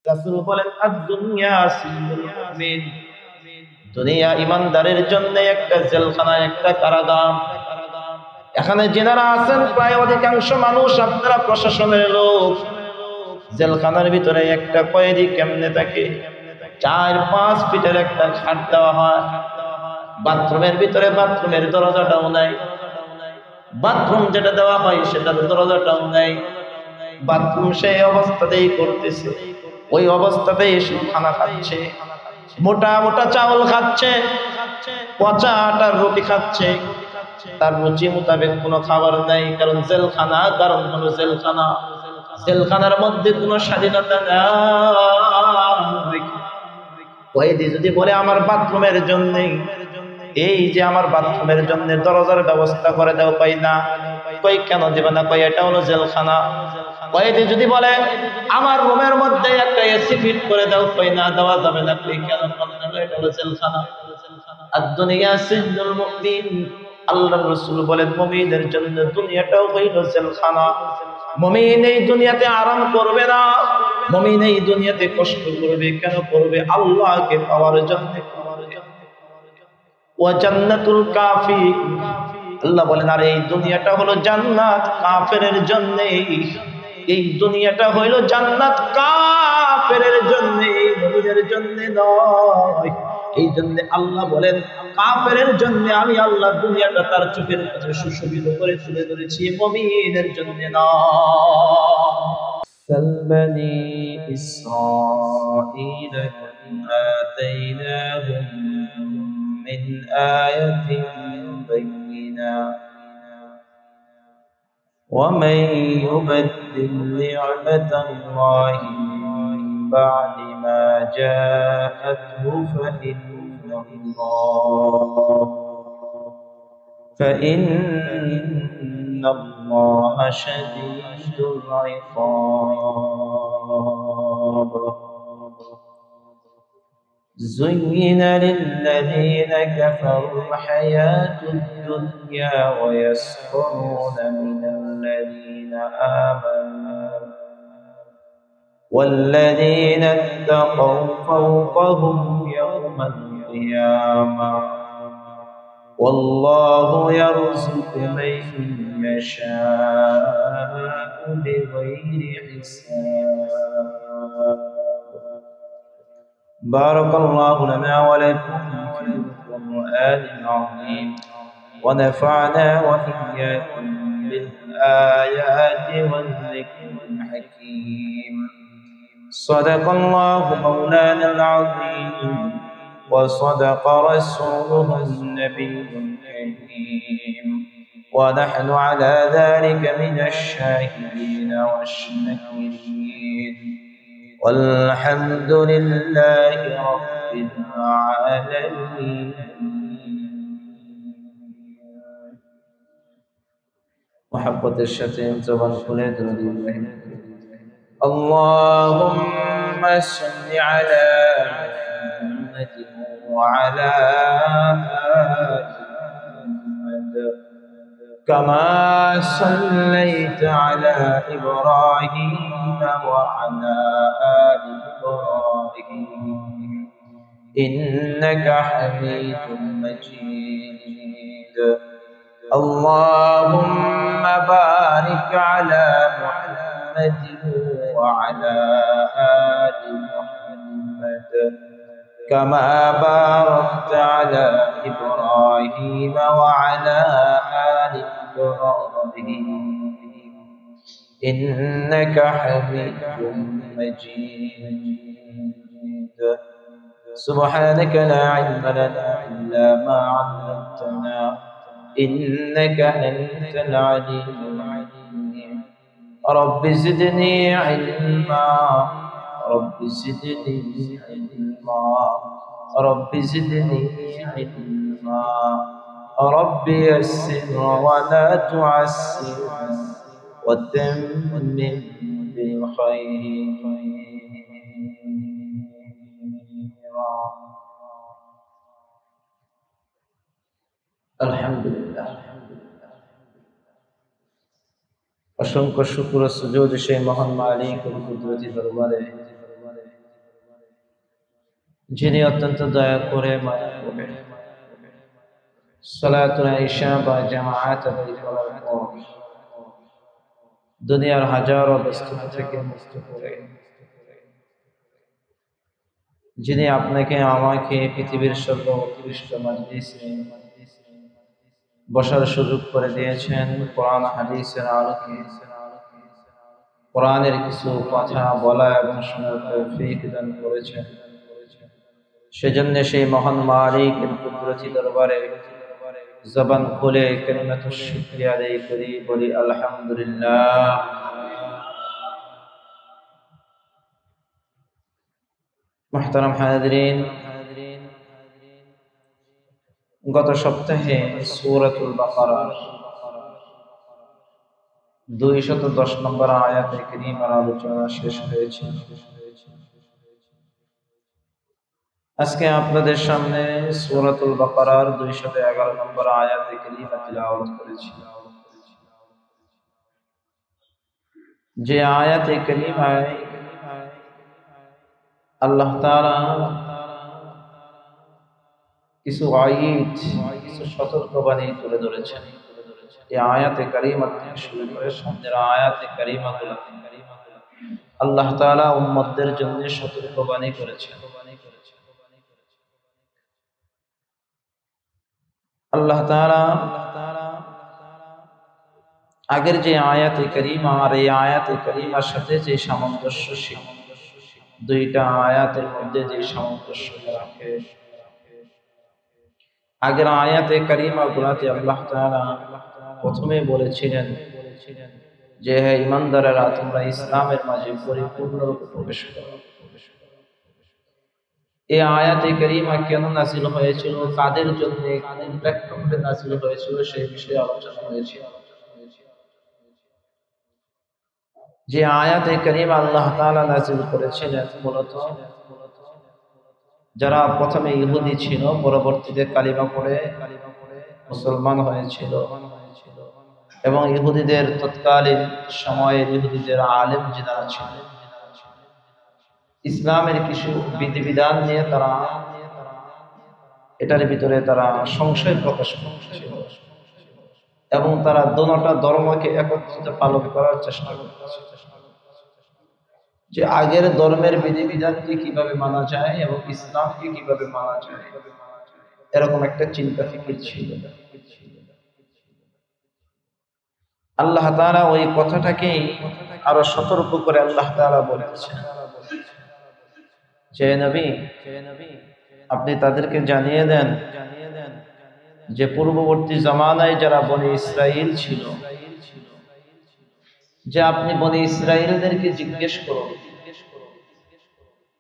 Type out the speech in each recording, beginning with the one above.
রাসূল বলেন আদ-দুনিয়া সিজনুল মুমিন, দুনিয়া ইমানদারের জন্য একটা জেলখানা, একটা কারাগার। এখানে যারা আছেন প্রায় অধিকাংশ মানুষ আপনারা প্রশাসনের লোক। জেলখানার ভিতরে একটা কয়েদি কেমনে থাকে? 4-5 ফিটের একটা খাট দেওয়া হয়। বাথরুমের ভিতরে বাথরুমের দরজাটাও নাই। বাথরুম যেটা দেওয়া হয় সেটার দরজাটাও নাই। বাথরুম সেই অবস্থাতেই করতেছে, ওই অবস্থাতেই সে খানা খাচ্ছে, মোটা মোটা চাউল খাচ্ছে, পচা আটার রুটি খাচ্ছে। তার রুচি মোতাবেক কোনো খাবার নাই, কারণ জেলখানা, কারণ হলো জেলখানা। জেলখানার মধ্যে কোনো স্বাধীনতা নাই। কয়েদি যদি বলে আমার বাথরুমের জন্য, এই যে আমার বাথরুমের জন্য দরজার ব্যবস্থা করে দাও, কই না। কই কেন দিবে না? কই এটা হলো জেলখানা। কয়েদি যদি বলে আমার রুমের মধ্যে একটা এসি ফিট করে দাও, কই না, দেওয়া যাবে না। কই কেন? এটা হলো জেলখানা। আদ-দুনিয়া সিজনুল মুমিন, আল্লাহর রাসূল বলেন মুমিনের জন্য দুনিয়াটাও হইল জেলখানা। মুমিন এই দুনিয়াতে আরাম করবে না, মুমিন এই দুনিয়াতে কষ্ট করবে। কেন করবে? আল্লাহকে পাওয়ার জন্য। ওয়া জান্নাতুল কাফির, আল্লাহ বলেন আর এই দুনিয়াটা হলো জান্নাত কাফেরের জন্য। এই দুনিয়াটা হইল জান্নাত কাফেরের জন্য, মুমিনের জন্য নয়। এই জন্য আল্লাহ বলেন কাফেরের জন্য আমি আল্লাহ দুনিয়াটা তার চোখের কাছে সুশোভিত করে তুলে ধরেছি, মুমিনের জন্য নয়। فَالْبَنِي إِسْرَائِيلَ كَمْ آتَيْنَاهُمْ مِنْ آيَةٍ بَيِّنَةٍ وَمَنْ يُبَدِّلْ نِعْمَةَ اللَّهِ مِنْ بَعْدِ مَا جَاءَتْهُ فَإِنَّ اللَّهَ شَدِيدُ الْعِقَابِ. زُيِّنَ لِلَّذِينَ كَفَرُوا الْحَيَاةُ الدُّنْيَا وَيَسْخَرُونَ مِنَ الَّذِينَ آمَنُوا وَالَّذِينَ اتَّقَوْا فَوْقَهُمْ يَوْمَ الْقِيَامَةِ وَاللَّهُ يَرْزُقُ مَن يَشَاءُ بِغَيْرِ حِسَابٍ. بارك الله لنا ولكم في القرآن العظيم ونفعنا وإياكم بالآيات والذكر الحكيم. صدق الله مولانا العظيم وصدق رسوله النبي الكريم، ونحن على ذلك من الشاهدين والشاكرين، والحمد لله رب العالمين. محبة الشتيم زبان خليد رضي الله. اللهم صل على محمد وعلى آل محمد كما صليت على إبراهيم وعلى آل إبراهيم إنك حميد مجيد. اللهم بارك على محمد وعلى آل محمد كما باركت على إبراهيم وعلى آل إبراهيم إنك حميد مجيد. سبحانك لا علم لنا إلا ما علمتنا إنك أنت العليم الحكيم. رب زدني علما، رب زدني علما، رب زدني علما، رب يسر ولا تعسر وتمم بالخير. আলহামদুলিল্লাহ, অসংখ্য শুকর ও সুজুদ সেই মহান মালিক ও কুদরতি দরবারে যিনি অত্যন্ত দয়া করে মায়া করে সালাতুল ইশা বা জামাআত আদায় করার পর দুনিয়ার হাজারো ব্যস্ততা থেকে মুক্ত করে যিনি আপনাকে আমাকে পৃথিবীর সর্বোৎকৃষ্ট মাজলিসে বসার সুযোগ করে দিয়েছেন, কোরআন হাদিসের আলোকে কোরআনের কিছু কথা বলা এবং শোনার তৌফিক দান করেছেন, সেজন্য সেই মহান মালিকের কুদরতি দরবারে জবান খুলে কালিমাতুশ শুকরিয়া আদায় করি, বলি আলহামদুলিল্লাহ। মুহতারাম হাজিরিন, গত সপ্তাহে সূরাতুল বাকারার 210 নম্বর আয়াতে কারীমার আলোচনা শেষ হয়েছে। আজকে আপনাদের সামনে সূরাতুল বাকারার 211 নম্বর আয়াতে কারীমা তিলাওয়াত করেছি। যে আয়াতে কারীমায় আল্লাহ তাআলা কিছু আয়াত, কিছু সতর্কবাণী তুলে ধরেছেন। এই আয়াতে কারীমা থেকে শুরু করে সামনের আয়াতে কারীমাগুলো আল্লাহ তাআলা উম্মতদের জন্য সতর্কবাণী করেছেন। আল্লাহ তাআলা আগের যে আয়াতে কারীমা আর এই আয়াতে কারীমার সাথে যে সামঞ্জস্যশীল, দুইটা আয়াতের মধ্যে যে সামঞ্জস্য রাখে, আগের আয়াতে কারীমা গুলাতে আল্লাহ তাআলা প্রথমে বলেছিলেন যে হে ঈমানদারেরা, তোমরা ইসলামের মাঝে পরিপূর্ণরূপে প্রবেশ করো। এই আয়াতে কারীমা কেন নাযিল হয়েছিল, কাদের জন্য, কোন প্রেক্ষাপটে নাযিল হয়েছিল, সেই বিষয়ে আলোচনা হয়েছিল। যে আয়াতে কারীমা আল্লাহ তাআলা নাযিল করেছিলেন মূলত যারা প্রথমে ইহুদি ছিল, পরবর্তীতে কালিমা পড়ে মুসলমান হয়েছিল, এবং ইহুদিদের তৎকালীন সময়ে ইহুদিদের আলেম যারা ছিলেন, ইসলামের কিছু বিধিবিধান নিয়ে তারা এটার ভিতরে তারা সংশয় প্রকাশ করছিল এবং তারা দোনোটা ধর্মকে একত্রিত পালন করার চেষ্টা করতেছে, যে আগের ধর্মের বিধিবিধানকে কিভাবে মানা যায় এবং ইসলামকে কিভাবে মানা যায়, এরকম একটা চিন্তা ফিকির ছিল। আল্লাহ তাআলা ওই কথাটাকে আরো সতর্ক করে আল্লাহ তাআলা বলেছেন যে নবী, আপনি তাদেরকে জানিয়ে দেন যে পূর্ববর্তী জামানায় যারা বনি ইসরাইল ছিল, যে আপনি বনি ইসরাইলদেরকে জিজ্ঞেস করুন,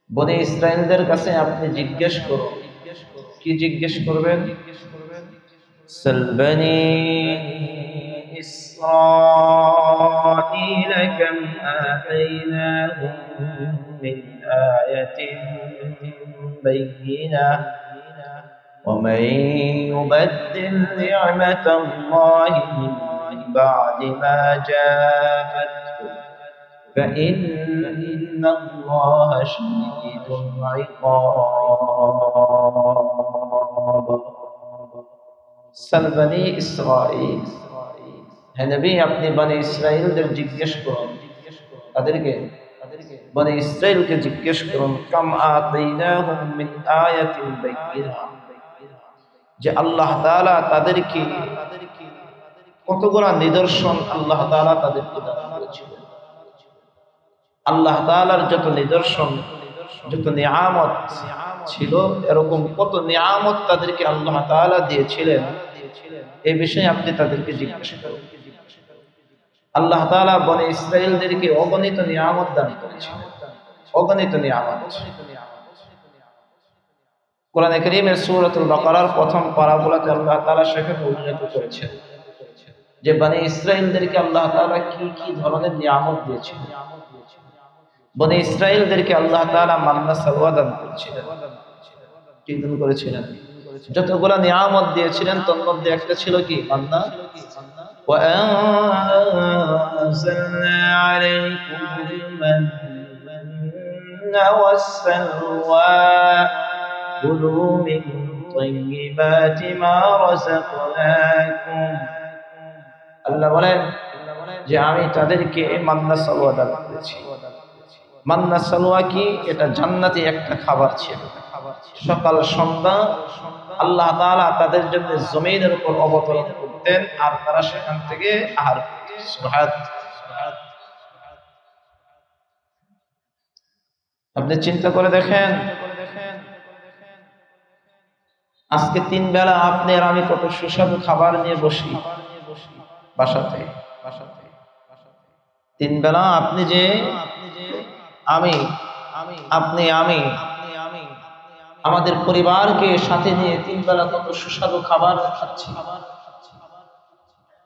বনি ইসরাইলদের কাছে আপনি জিজ্ঞেস করুন। কি জিজ্ঞেস করবেন? সাল বনি ইসরাঈল কাম আতাইনাহুম মিন আয়াতিন বায়িনাহ ওয়া মান ইউবাদদিল নি'মাতাল্লাহি মিন বা'দি মা জাআতহু فإن الله شديد العقاب سل بني إسرائيل। হে নবী, আপনি বনি ইসরাইলদের জিজ্ঞেস করুন, তাদেরকে বনি ইসরাইলকে জিজ্ঞেস করুন, কাম আতাইনাহুম মিন আয়াতিন বাইয়িনাহ, যে আল্লাহ তাআলা তাদেরকে কতগুলো নিদর্শন আল্লাহ তাআলা তাদেরকে দান করেছিলেন। আল্লাহ তাআলার যত নিদর্শন, যত নিয়ামত ছিল, এরকম কত নিয়ামত তাদেরকে আল্লাহ তাআলা দিয়েছিলেন, এই বিষয়ে আপনি তাদেরকে জিজ্ঞাসা করুন। আল্লাহ তাআলা বনি ইসরাইলদেরকে অগণিত নিয়ামত দান করেছিলেন, অগণিত নিয়ামত। কোরআনে কারীমের সূরাতুল বাকারার প্রথম পারাগুলোতে আল্লাহ তাআলা সেখানে উল্লেখ করেছেন যে বনি ইসরাইলদেরকে আল্লাহ তাআলা কি কি ধরনের নিয়ামত দিয়েছিলেন। বনি ইসরাইলদেরকে আল্লাহ তাআলা মান্না সালওয়া দান করেছিলেন, কি দান করেছিলেন? যতগুলো নিয়ামত দিয়েছিলেন তার মধ্যে একটা ছিল কি? মান্না। ওয়া আনজালনা আলাইকুমুল মান্না ওয়াস সালওয়া কুলু মিন তাইয়্যিবাতি মা রাযাকনাকুম। আল্লাহ বলেন যে আমি তাদেরকে মান্না সালওয়া দান করেছি। মান্না সালওয়া কি? এটা জান্নাতি একটা খাবার ছিল। সকাল সন্ধ্যা আল্লাহ তাআলা তাদের জন্য জমিনের উপর অবতরণ করতেন আর তারা সেখান থেকে আহার করতেন। সুবহানাল্লাহ। আপনি চিন্তা করে দেখেন, আজকে 3 বেলা আপনি আর আমি কত সুস্বাদু খাবার নিয়ে বসি বাসাতে। 3 বেলা আপনি যে আমি আমাদের পরিবারকে সাথে নিয়ে 3 বেলা কত সুস্বাদু খাবার খাচ্ছি।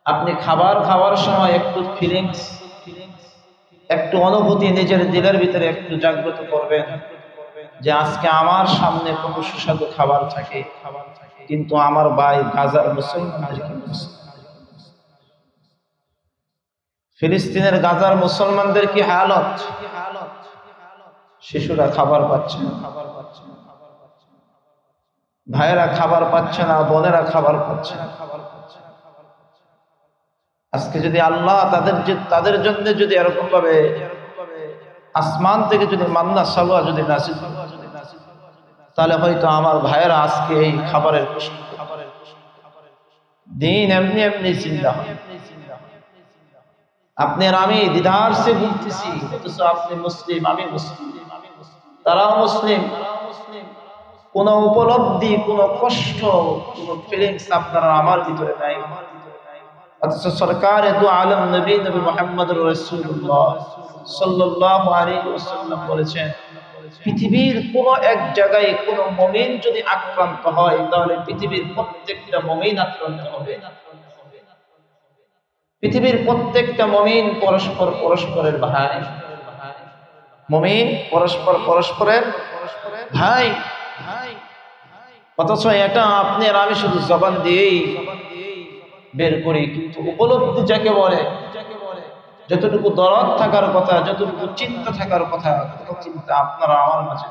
আপনি খাবার খাওয়ার সময় একটু ফিলিংস, একটু অনুভূতি নিজের দিলের ভিতরে একটু জাগ্রত করবেন যে আজকে আমার সামনে কত সুস্বাদু খাবার থাকে, কিন্তু আমার ভাই গাজার মুসলমানদেরকে, ফিলিস্তিনের গাজার মুসলমানদের কি হালত, শিশুরা খাবার পাচ্ছে না, ভাইয়েরা খাবার পাচ্ছে না, বোনেরা খাবার পাচ্ছে না। আজকে যদি আল্লাহ তাদের জন্য যদি এরকম ভাবে আসমান থেকে যদি মান্না সালওয়া যদি নাযিল, তাহলে হয়তো আমার ভাইয়েরা আজকে এই খাবারের দিন এমনি এমনি চিন্তা হয়। আপনি আর আমি দিদার সে ঘুরতেছি, অথচ আপনি মুসলিম, আমি মুসলিম, তারাও মুসলিম। কোন উপলব্ধি, কোন কষ্ট, কোন ফিলিংস আপনার আমার ভিতরে নাই। অথচ সরকার দু আলম নবী মুহাম্মদুর রাসূলুল্লাহ সাল্লাল্লাহু আলাইহি ওয়াসাল্লাম বলেছেন, পৃথিবীর কোন এক জায়গায় কোন মুমিন যদি আক্রান্ত হয় তাহলে পৃথিবীর প্রত্যেকটা মুমিন আক্রান্ত হবে। পৃথিবীর প্রত্যেকটা মুমিন পরস্পরের ভাই, মুমিন পরস্পরের ভাই। অথচ এটা আপনি আর আমি শুধু জবান দিয়েই বের করি, কিন্তু উপলব্ধি যাকে বলে, যতটুকু দরদ থাকার কথা, যতটুকু চিন্তা থাকার কথা, তত চিন্তা আপনারা আমার মাঝে।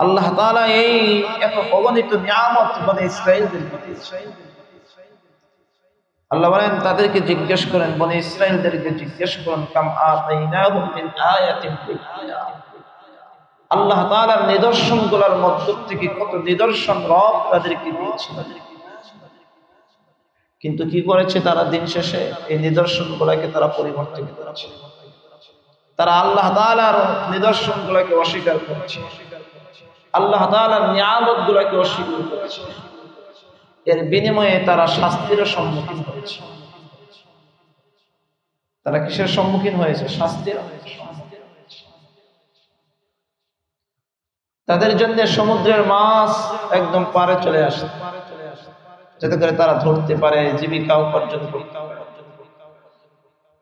আল্লাহ তাআলা এই এত অগণিত নিয়ামত বনে ইসরাঈলদেরকে দিয়েছেন। আল্লাহ বলেন তাদেরকে জিজ্ঞেস করেন, বনে ইসরাঈলদেরকে জিজ্ঞেস করেন, কাম আতাইনাহুম মিন আয়াতিন বাইয়িনা। আল্লাহ তাআলার নিদর্শনগুলোর মধ্য থেকে কত নিদর্শন রব তাদেরকে দিয়েছিলেন, কিন্তু কি করেছে তারা? দিন শেষে এই নিদর্শনগুলোকে তারা পরিবর্তন করেছে। তারা আল্লাহ তাআলার নিদর্শনগুলোকে অস্বীকার করেছে, আল্লাহ তাআলার নিয়ামতগুলোকে অস্বীকার করেছে। এর বিনিময়ে তারা শাস্তির সম্মুখীন হয়েছে। তারা কিসের সম্মুখীন হয়েছে? শাস্তির। তাদের জন্য সমুদ্রের মাছ একদম পারে চলে আসে, যাতে করে তারা ধরতে পারে, জীবিকা উপার্জন করতে পারে।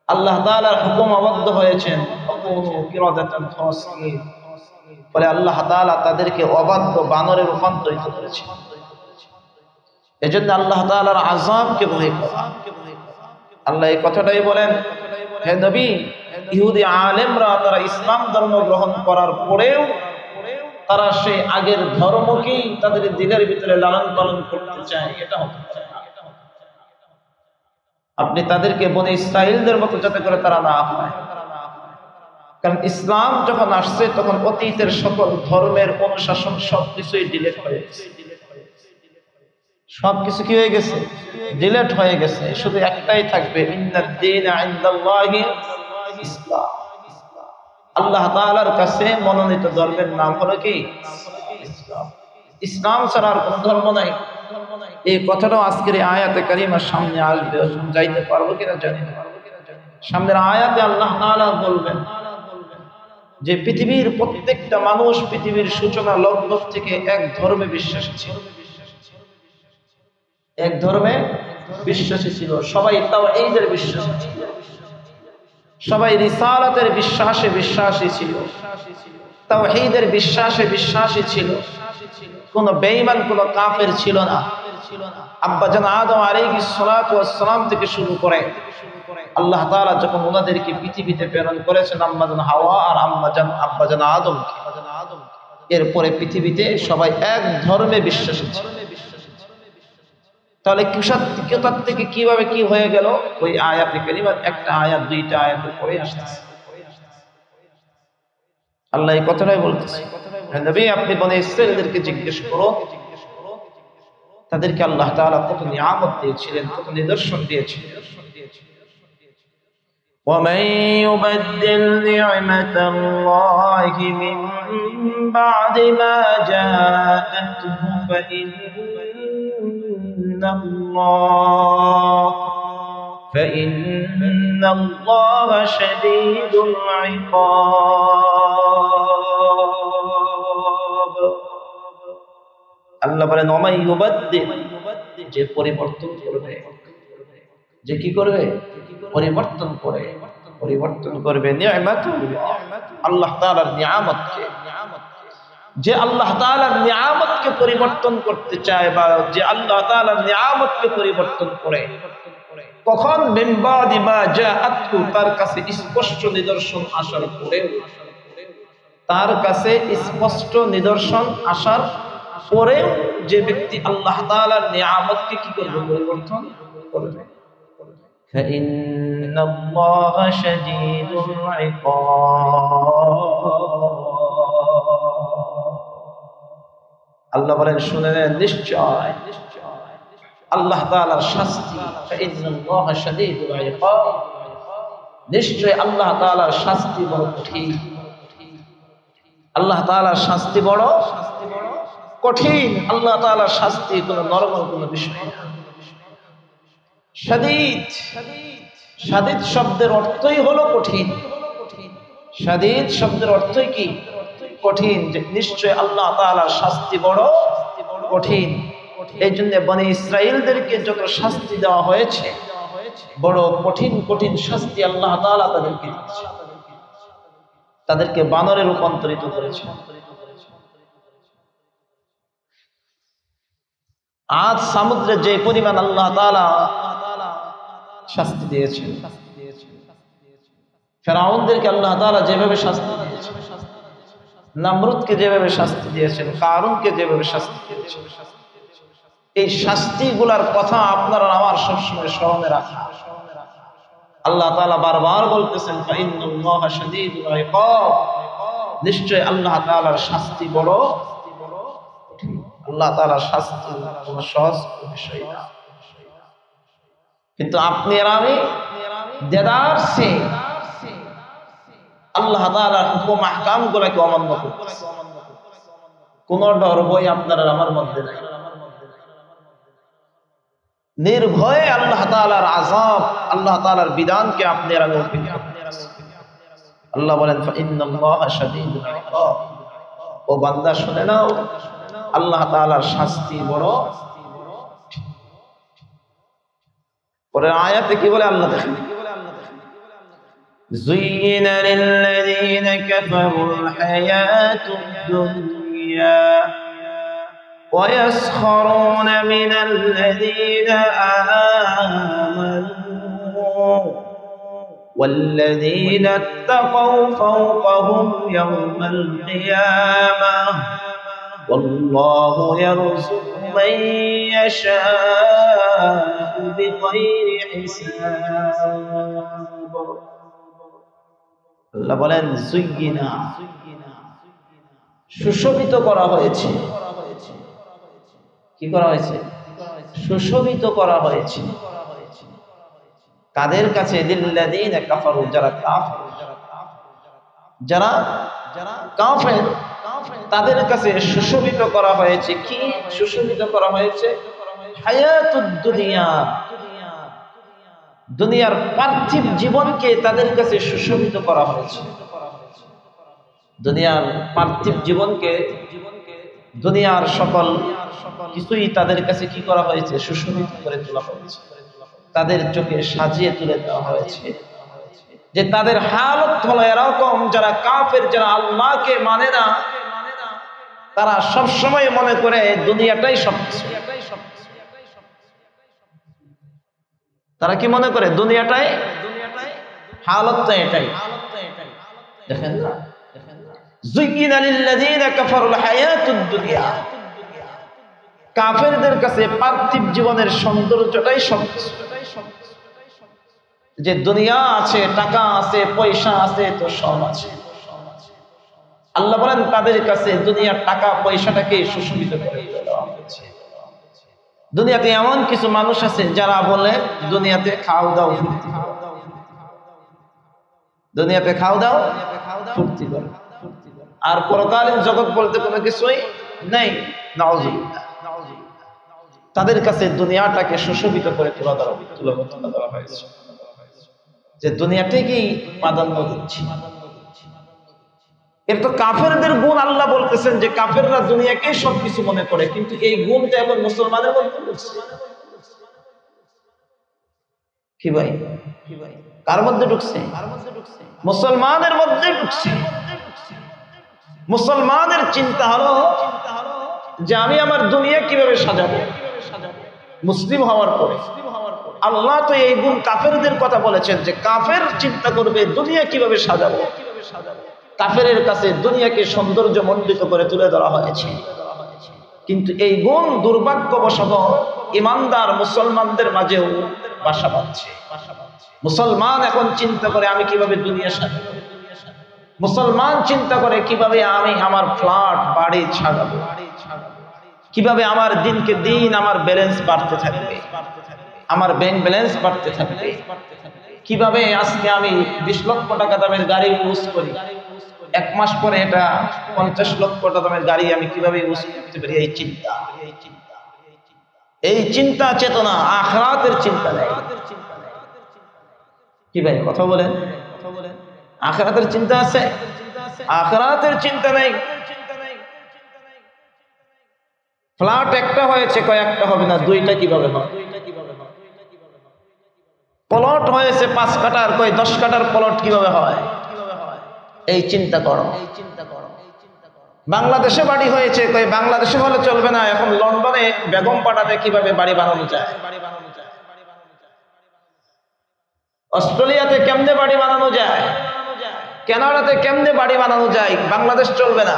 আল্লাহ তাআলার হুকুম অবাধ্য হয়েছেন, ফলে আল্লাহ তাআলা তাদেরকে অবাধ্য বানরে রূপান্তরিত করেছেন। এজন্য আল্লাহ তাআলার আযাবকে ভয় করা। আল্লাহ এই কথাটাই বলেন, হে নবী, ইহুদি আলেমরা তারা ইসলাম ধর্ম গ্রহণ করার পরেও তারা সেই আগের ধর্মকেই তাদের দিলের ভিতরে লালন পালন করতে চায়। এটা হতে পারে না। আপনি তাদেরকে বনে ইসরাঈলদের মতো যাতে করে তারা না হয়, কারণ ইসলাম যখন আসছে তখন অতীতের সকল ধর্মের অনুশাসন সবকিছুই ডিলিট হয়ে গেছে। সবকিছু কি হয়ে গেছে? ডিলিট হয়ে গেছে। শুধু একটাই থাকবে, ইন্নাদ দীনা ইনদাল্লাহি ইসলাম। আল্লাহ তাআলার কাছে মনোনীত ধর্মের নাম হলো কি? ইসলাম। ইসলাম ছাড়া আর কোনো ধর্ম নাই। এই কথাটাও আজকের এই আয়াতে কারিমার সামনে আসবে, যাইতে পারবো কিনা জানি না। সামনের আয়াতে আল্লাহ তাআলা বলবেন যে পৃথিবীর প্রত্যেকটা মানুষ পৃথিবীর সূচনা লগ্ন থেকে এক ধর্মে বিশ্বাসী ছিল, এক ধর্মে বিশ্বাসী ছিল। সবাই তাওহীদের বিশ্বাসী ছিল, সবাই রিসালাতের বিশ্বাসে বিশ্বাসী ছিল, তাওহীদের বিশ্বাসে বিশ্বাসী ছিল। কোন বেঈমান, কোন কাফের ছিল না। আব্বাজান আদম আলাইহিস সালাতু ওয়াস সালাম থেকে শুরু করে আল্লাহ তাআলা যখন ওনাদেরকে পৃথিবীতে প্রেরণ করেছেন, আম্মাজান হাওয়া আর আব্বাজান আদমকে, এরপরে পৃথিবীতে সবাই এক ধর্মে বিশ্বাসী ছিল। তাহলে কুসাত্তিকতার থেকে কিভাবে কি হয়ে গেল? ওই আয়াতে কারিমার একটা আয়াত দুইটা আয়াতের পরে আসতেছে। আল্লাহ এই কথাটাই বলতেছে, নবী আপনি বনি ইসরাঈলদেরকে জিজ্ঞেস করো তাদেরকে আল্লাহ তাআলা কত নিয়ামত দিয়েছিলেন, কত নিদর্শন দিয়েছিলেন। ومن يبدل نعمة الله من بعد ما جاءته فإن الله شديد العقاب। আল্লাহ বলেন ওমাই ইউবাদদিল, যে পরিবর্তন করবে, যে কি করবে? পরিবর্তন করবে নিয়ামাতুল্লাহ, আল্লাহ তাআলার নিয়ামতকে। যে আল্লাহ তাআলার নিয়ামতকে পরিবর্তন করতে চায় বা যে আল্লাহ তাআলার নিয়ামতকে পরিবর্তন করে, কখন? মিন বাদি মা জাআতহু, তার কাছে স্পষ্ট নিদর্শন আসার পরেও, তার কাছে স্পষ্ট নিদর্শন আসার পরেও যে ব্যক্তি আল্লাহ তাআলার নিয়ামতকে কি করবে? পরিবর্তন করবে। فإن الله شديد العقاب। আল্লাহ বলেন শুনে নেন, নিশ্চয় আল্লাহ তাআলার শাস্তি, فإن الله شديد العقاب, নিশ্চয় আল্লাহ তাআলার শাস্তি বড় কঠিন। আল্লাহ তাআলার শাস্তি বড় কঠিন। আল্লাহ তাআলার শাস্তি কোনো নরমাল কোনো বিষয় না। শাদীদ, শাদীদ শব্দের অর্থই হলো কঠিন। শাদীদ শব্দের অর্থই কি? কঠিন। যে নিশ্চয় আল্লাহ তাআলার শাস্তি বড় কঠিন। এই জন্য বনি ইসরাঈলদেরকে যত শাস্তি দেওয়া হয়েছে, বড় কঠিন কঠিন শাস্তি আল্লাহ তাআলা তাদেরকে দিয়েছে। তাদেরকে বানরে রূপান্তরিত করেছে। আজ সমুদ্রে যে পরিমাণ আল্লাহ তাআলা শাস্তি দিয়েছেন, ফেরাউনদেরকে আল্লাহ তাআলা যেভাবে শাস্তি দিয়েছেন, নমরুদকে যেভাবে শাস্তি দিয়েছেন, কারুনকে যেভাবে শাস্তি দিয়েছেন, এই শাস্তিগুলার কথা আপনার আমার সবসময় স্মরণে রাখা। আল্লাহ তাআলা বারবার বলতেছেন ফাইন্নাল্লাহা শাদীদুল ইকাব, নিশ্চয় আল্লাহ তাআলার শাস্তি বড় কঠিন। আল্লাহ তাআলার শাস্তি কোনো সহজ বিষয় না। কিন্তু আপনি আর আমি দেদার সে আল্লাহ তাআলার হুকুম আহকাম গুলোকে অমান্য করতেছি। কোন ডর ভয় আপনার আর আমার মধ্যে নাই। নির্ভয়ে আল্লাহ তাআলার আযাব, আল্লাহ তাআলার বিধানকে আপনি আর আমি উপেক্ষা করতেছি। আল্লাহ বলেন ফাইন্নাল্লাহা শাদীদুল ইকাব, ও বান্দা শুনে নাও আল্লাহ তাআলার শাস্তি বড়। পরের আয়াতে কি বলে আল্লাহ দেখেন, زين للذين كفروا الحياة الدنيا ويسخرون من الذين آمنوا والذين اتقوا فوقهم يوم القيامة والله يرزق من يشاء بغير حساب। আল্লাহ বলেন যুয়িনা, সুশোভিত করা হয়েছে। কি করা হয়েছে? সুশোভিত করা হয়েছে। কাদের কাছে? লিল্লাযীনা কাফারু, যারা কাফের, যারা কাফের তাদের কাছে সুশোভিত করা হয়েছে। কি সুশোভিত করা হয়েছে? হায়াতুদ দুনিয়া, দুনিয়ার পার্থিব জীবনকে তাদের কাছে সুশোভিত করা হয়েছে। দুনিয়ার পার্থিব জীবনকে, দুনিয়ার সকল কিছুই তাদের কাছে কি করা হয়েছে? সুশোভিত করে তোলা হয়েছে। তাদের চোখে সাজিয়ে তুলে দেওয়া হয়েছে যে তাদের হালত হলো এরকম, যারা কাফের, যারা আল্লাহকে মানে না, তারা সব সময় মনে করে দুনিয়াটাই সবকিছু। তারা কি মনে করে? দুনিয়াটাই, হালতটা এটাই। দেখেন না, যুইয়িনা লিল্লাযীনা কাফারুল হায়াতুদ দুনিয়া, কাফেরদের কাছে পার্থিব জীবনের সৌন্দর্যটাই সবকিছু। যে দুনিয়া আছে, টাকা আছে, পয়সা আছে, তো সব আছে। আল্লাহ বলেন তাদের কাছে দুনিয়ার টাকা পয়সাটাকে সুশোভিত করে দেওয়া হয়েছে। দুনিয়াতে এমন কিছু মানুষ আছে যারা বলে দুনিয়াতে খাও দাও ফুর্তি করো, দুনিয়াতে খাও দাও ফুর্তি করো, আর পরকালীন জগৎ বলতে কোনো কিছুই নেই। নাউযুবিল্লাহ। তাদের কাছে দুনিয়াটাকে সুশোভিত করে তুলে ধরা হয়েছে, যে দুনিয়াটাকেই প্রাধান্য দিচ্ছি। এর তো কাফেরদের গুণ আল্লাহ বলতেছেন যে কাফেররা দুনিয়াকেই সবকিছু মনে করে, কিন্তু এই গুণটা এখন মুসলমানের মধ্যে ঢুকছে। কি ভাই, কার মধ্যে ঢুকছে? মুসলমানের মধ্যে ঢুকছে। মুসলমানের চিন্তা হলো যে আমি আমার দুনিয়া কিভাবে সাজাবো। মুসলিম হওয়ার পরে আল্লাহ তো এই গুণ কাফেরদের কথা বলেছেন যে কাফের চিন্তা করবে দুনিয়া কিভাবে সাজাবো। কাফেরের কাছে দুনিয়াকে সৌন্দর্য মণ্ডিত করে তুলে ধরা হয়েছে, কিন্তু এই গুণ দুর্ভাগ্যবশত ইমানদার মুসলমানদের মাঝেও বাসা বাঁধছে। মুসলমান এখন চিন্তা করে আমি কিভাবে দুনিয়া সাজাবো। মুসলমান চিন্তা করে কিভাবে আমি আমার ফ্ল্যাট বাড়ি সাজাবো, কিভাবে আমার দিনকে দিন আমার ব্যালেন্স বাড়তে থাকবে, আমার ব্যাংক ব্যালেন্স বাড়তে থাকবে, কিভাবে আজকে আমি 20 লক্ষ টাকা দামের গাড়ি ইউজ করি, 1 মাস পরে এটা 50 লক্ষ টাকা দামের গাড়ি আমি কিভাবে ইউজ করতে পারি। এই চিন্তা চেতনা, আখিরাতের চিন্তা নেই। কি ভাই কথা বলেন? আখিরাতের চিন্তা আছে? আখিরাতের চিন্তা নেই। ফ্ল্যাট একটা হয়েছে, কয়েকটা হবে না, 2টা কিভাবে হয়? প্লট হয়েছে 5 কাঠার, কয় 10 কাঠার প্লট কিভাবে হয়? এই চিন্তা করো। বাংলাদেশে বাড়ি হয়েছে, কয় বাংলাদেশে হলে চলবে না, এখন লন্ডনে বেগম পাড়াতে কিভাবে বাড়ি বানানো যায়, অস্ট্রেলিয়াতে কেমনে বাড়ি বানানো যায়, কানাডাতে কেমনে বাড়ি বানানো যায়, বাংলাদেশ চলবে না।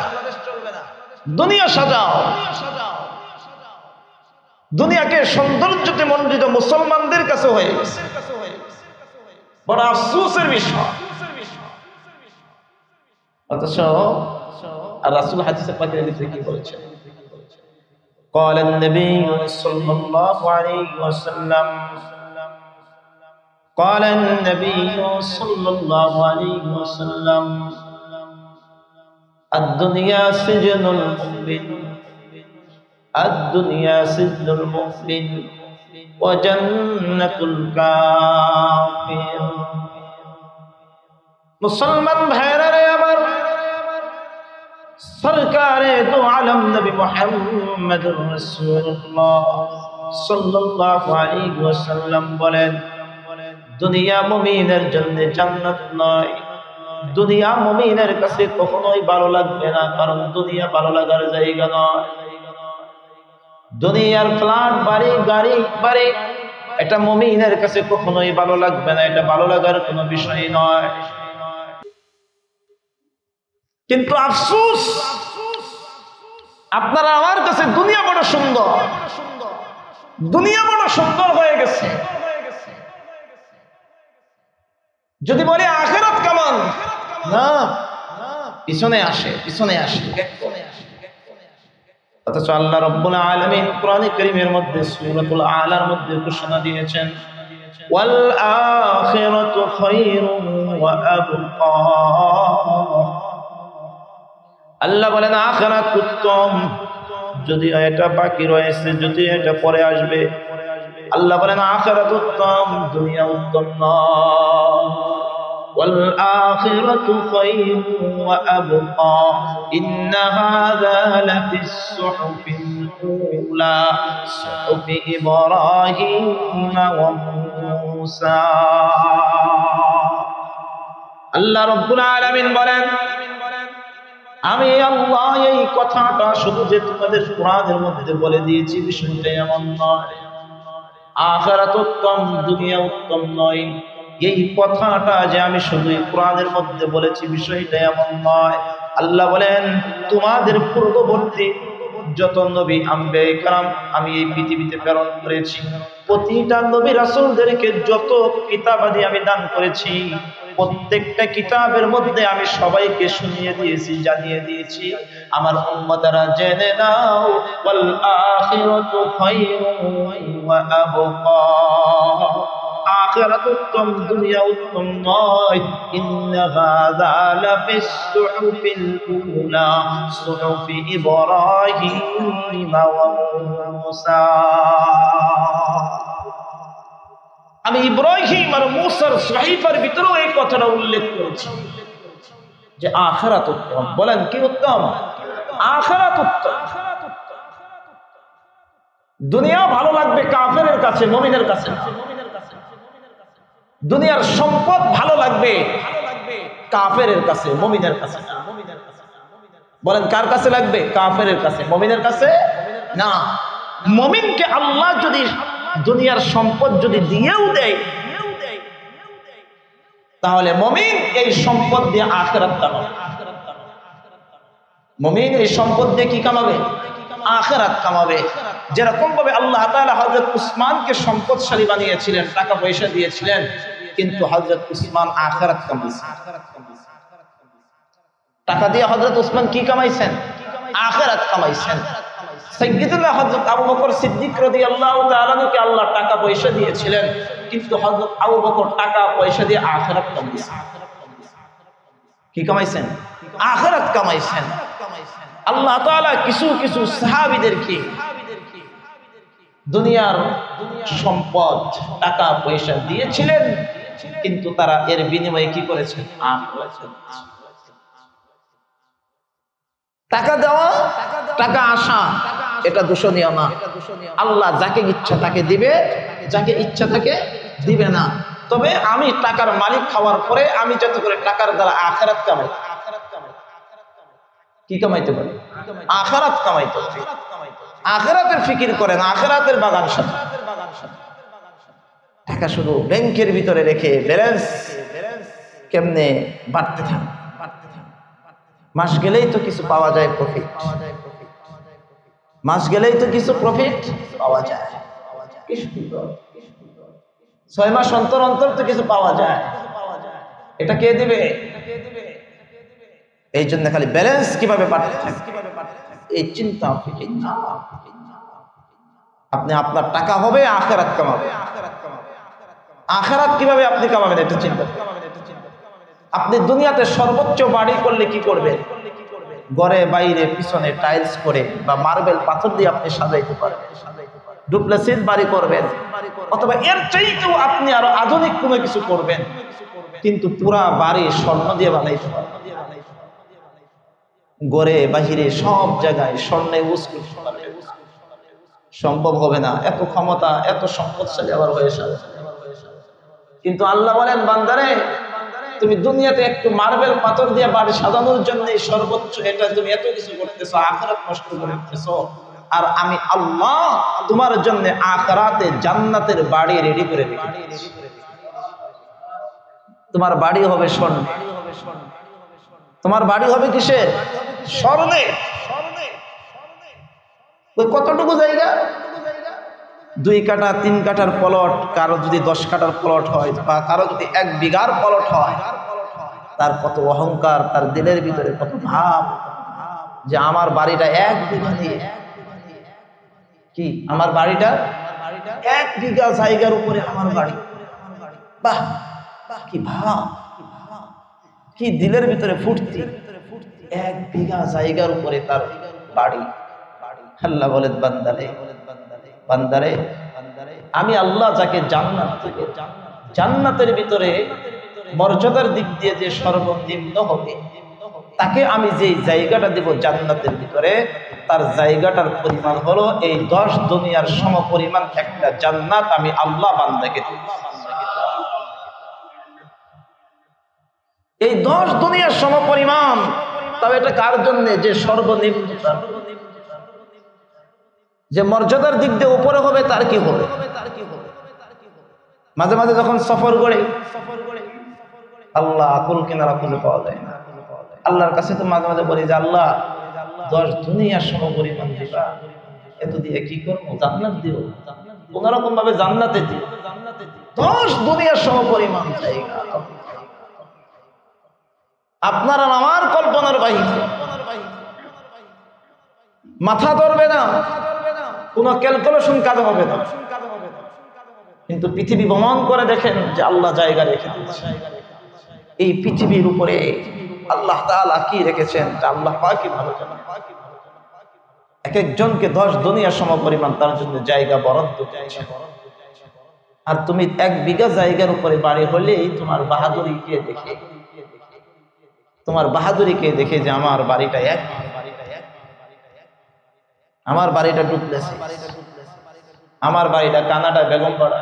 দুনিয়া সাজাও। দুনিয়াকে সৌন্দর্যতে মণ্ডিত মুসলমানদের কাছে হয়ে গেছে। বড় আফসোসের বিষয়। অথচ রাসূল হাদিসে পাকের ভিতরে কি বলেছেন? قال النبي صلى الله عليه وسلم قال النبي صلى الله عليه وسلم الدنيا سجن المؤمن الدنيا سجن المؤمن وجنة الكافر। মুসলমান ভাইরা রে আমার, সরকারে দু আলম নবী মুহাম্মদুর রাসূলুল্লাহ সাল্লাল্লাহু আলাইহি ওয়াসাল্লাম বলেন, দুনিয়া মুমিনের জন্য জান্নাত নয়। দুনিয়া মুমিনের কাছে কখনোই ভালো লাগবে না, কারণ দুনিয়া ভালো লাগার জায়গা নয়। দুনিয়ার ফ্ল্যাট বাড়ি গাড়ি বাড়ি এটা মুমিনের কাছে কখনোই ভালো লাগবে না, এটা ভালো লাগার কোনো বিষয় নয়। কিন্তু আফসোস, আপনারা আমার কাছে দুনিয়া বড় সুন্দর, দুনিয়া বড় সুন্দর হয়ে গেছে। যদি বলে আখিরাত কেমন, না পিছনে আসে, পিছনে আসে। অথচ আল্লাহ রাব্বুল আলামিন কোরআনে কারীমের মধ্যে সূরাতুল আলার মধ্যে ঘোষণা দিয়েছেন, ওয়াল আখিরাতু খায়রুন ওয়া আবকা। আল্লাহ বলেন আখিরাত উত্তম, যদি এটা বাকি রয়েছে, যদি এটা পরে আসবে। আল্লাহ বলেন আখিরাত উত্তম, দুনিয়া উত্তম নয়। ওয়াল আখিরাতু খায়রুন ওয়া আবকা ইন্না হাযা লাফিস সুহুফিল উলা সুহুফি ইব্রাহিম ওয়া মূসা। আল্লাহ রাব্বুল আলামিন বলেন, আমি আল্লাহ এই কথাটা শুধু যে তোমাদের কোরআনের মধ্যে বলে দিয়েছি বিষয়টা এমন নয়। আখিরাত উত্তম, দুনিয়া উত্তম নয়, এই কথাটা যে আমি শুধু কোরআনের মধ্যে বলেছি বিষয়টা এমন নয়। আল্লাহ বলেন তোমাদের পূর্ববর্তী যত নবী আম্বিয়া کرام আমি এই পৃথিবীতে প্রেরণ করেছি, প্রতিটা নবী রাসূলদেরকে যত কিতাবাদি আমি দান করেছি, প্রত্যেকটা কিতাবের মধ্যে আমি সবাইকে শুনিয়ে দিয়েছি, জানিয়ে দিয়েছি আমার উম্মতরা জেনে নাও ওয়াল আখিরাতু খায়রুন ওয়া আবকা, আখিরাত উত্তম, দুনিয়া উত্তম নয়। ইন্না হাযা লাফিস সুহুফিল উলা সুহুফি ইব্রাহিম ওয়া মূসা। আমি ইব্রাহিম আর মূসার সহিফার ভিতরেও এই কথাটা উল্লেখ করেছি যে আখিরাত উত্তম। বলেন কি উত্তম? আখিরাত উত্তম। দুনিয়া ভালো লাগবে কাফেরের কাছে, মুমিনের কাছে না। দুনিয়ার সম্পদ ভালো লাগবে কাফেরের কাছে, মুমিনের কাছে না। বলেন কার কাছে লাগবে? কাফেরের কাছে, মুমিনের কাছে না। মুমিনকে আল্লাহ যদি দুনিয়ার সম্পদ যদি দিয়েও দেয়, তাহলে মুমিন এই সম্পদ দিয়ে আখিরাত কামাবে। মুমিন এই সম্পদ দিয়ে কি কামাবে? আখিরাত কামাবে। যেরকম ভাবে আল্লাহ তাআলা হযরত উসমানকে সম্পদশালী বানিয়েছিলেন, টাকা পয়সা দিয়েছিলেন, কিন্তু হযরত উসমান আখিরাত কামাইছেন। টাকা দিয়ে হযরত উসমান কি কামাইছেন? আখিরাত কামাইছেন। সাইয়্যিদুনা হযরত আবু বকর সিদ্দিক রাদিয়াল্লাহু তাআলা কে আল্লাহ টাকা পয়সা দিয়েছিলেন, কিন্তু হযরত আবু বকর টাকা পয়সা দিয়ে আখিরাত কামাইছেন। কি কামাইছেন? আখিরাত কামাইছেন। আল্লাহ তাআলা কিছু কিছু সাহাবীদেরকে দুনিয়ার সম্পদ, টাকা পয়সা দিয়েছিলেন, কিন্তু তারা এর বিনিময়ে কি করেছেন? টাকা দেওয়া, টাকা আসা, এটা দূষণীয় না। আল্লাহ যাকে ইচ্ছা তাকে দিবে, যাকে ইচ্ছা তাকে দিবে না। তবে আমি টাকার মালিক খাওয়ার পরে আমি যত করে টাকার দ্বারা আখিরাত কামাই, কি কামাইতে পারি? আখিরাত কামাইতে পারি। আখিরাতের ফিকির করেন, আখিরাতের বাগান সাথে। টাকা শুধু ব্যাংকের ভিতরে রেখে ব্যালেন্স কেমনে বাড়তে থাকে, মাস গেলেই তো কিছু পাওয়া যায় প্রফিট, মাস গেলেই তো কিছু প্রফিট পাওয়া যায়। 6 মাস অন্তর অন্তর তো কিছু পাওয়া যায়। এটা কে দিবে? এই জন্য খালি ব্যালেন্স কিভাবে বাড়তে থাকে এই চিন্তা ফিকির না। আপনি আপনার টাকা হবে, আখিরাত কামাবে। আখিরাত কিভাবে আপনি কামাবেন এটা চিন্তা করুন। আপনি দুনিয়াতে সর্বোচ্চ বাড়ি করলে কি করবেন? ঘরে বাইরে পিছনে টাইলস করে বা মার্বেল পাথর দিয়ে আপনি সাজাইতে পারবেন। ডুপ্লেসিস বাড়ি করবেন, অথবা এর চাইতেও আপনি আরো আধুনিক কোনো কিছু করবেন, কিন্তু পুরা বাড়ি স্বর্ণ দিয়ে বানাইতে পারবেন। ঘরে বাহিরে সব জায়গায় স্বর্ণে উস্কুট পারবেন, সম্ভব হবে না। এত ক্ষমতা, এত সম্পদশালী আবার হয়ে যাবে। কিন্তু আল্লাহ বলেন বান্দারে, তুমি দুনিয়াতে একটু মার্বেল পাথর দিয়ে বাড়ি সাজানোর জন্য সর্বোচ্চ এটা তুমি এত কিছু করতেছো, আখিরাত নষ্ট করতেছো। আর আমি আল্লাহ তোমার জন্য আখিরাতে জান্নাতের বাড়ি রেডি করে রেখেছি। তোমার বাড়ি হবে স্বর্ণে, তোমার বাড়ি হবে কিসে? স্বর্ণে। কতটুকু জায়গা? 2 কাঠা 3 কাঠার প্লট, কারো যদি 10 কাঠার প্লট হয়, বা কারো যদি 1 বিঘার প্লট হয়, তার কত অহংকার, তার দিলের ভিতরে কত ভাব যে আমার বাড়িটা 1 বিঘা নিয়ে, কি আমার বাড়িটা 1 বিঘা জায়গার উপরে আমার বাড়ি। বাহ, কি ভাব, কি দিলের ভিতরে ফুর্তি। 1 বিঘা জায়গার উপরে তার বাড়ি। আল্লাহ বলেন বান্দারে, বান্দারে, আমি আল্লাহ যাকে জান্নাতের ভিতরে মর্যাদার দিক দিয়ে যে সর্বনিম্ন হবে, তাকে আমি যে জায়গাটা দেব জান্নাতের ভিতরে, তার জায়গাটার পরিমাণ হলো এই 10 দুনিয়ার সমপরিমাণ একটা জান্নাত আমি আল্লাহ বান্দাকে দেব। এই 10 দুনিয়ার সমপরিমাণ। তবে এটা কার জন্য? যে সর্বনিম্ন, যে মর্যাদার দিক দিয়ে উপরে হবে, তার কি হবে? মাঝে মাঝে যখন সফর করে, আল্লাহ আকুল কিনারা খুঁজে পাওয়া যায় না, আল্লাহর কাছে তো মাঝে মাঝে বলি যে আল্লাহ 10 দুনিয়ার সমপরিমাণ দিবা, এত দিয়ে কি করবো? জান্নাত দিও, কোনরকম ভাবে জান্নাতে দিও। 10 দুনিয়ার সমপরিমাণ জায়গা আপনার আর আমার কল্পনার বাহিরে, মাথা ধরবে না, কোনো ক্যালকুলেশন কাজ হবে না। কিন্তু পৃথিবী ভ্রমণ করে দেখেন যে আল্লাহ জায়গা রেখে দিয়েছে। এই পৃথিবীর উপরে আল্লাহ তাআলা কি রেখেছেন তা আল্লাহ পাকই ভালো জানেন। এক একজনকে 10 দুনিয়া সমপরিমাণ তার জন্য জায়গা বরাদ্দ করেছেন। আর তুমি 1 বিঘা জায়গার উপরে বাড়ি হলেই তোমার বাহাদুরি কে দেখে, তোমার বাহাদুরি কে দেখে যে আমার বাড়িটা আমার বাড়িটা ডুপ্লেসি, আমার বাড়িটা কানাডা বেগমপাড়া,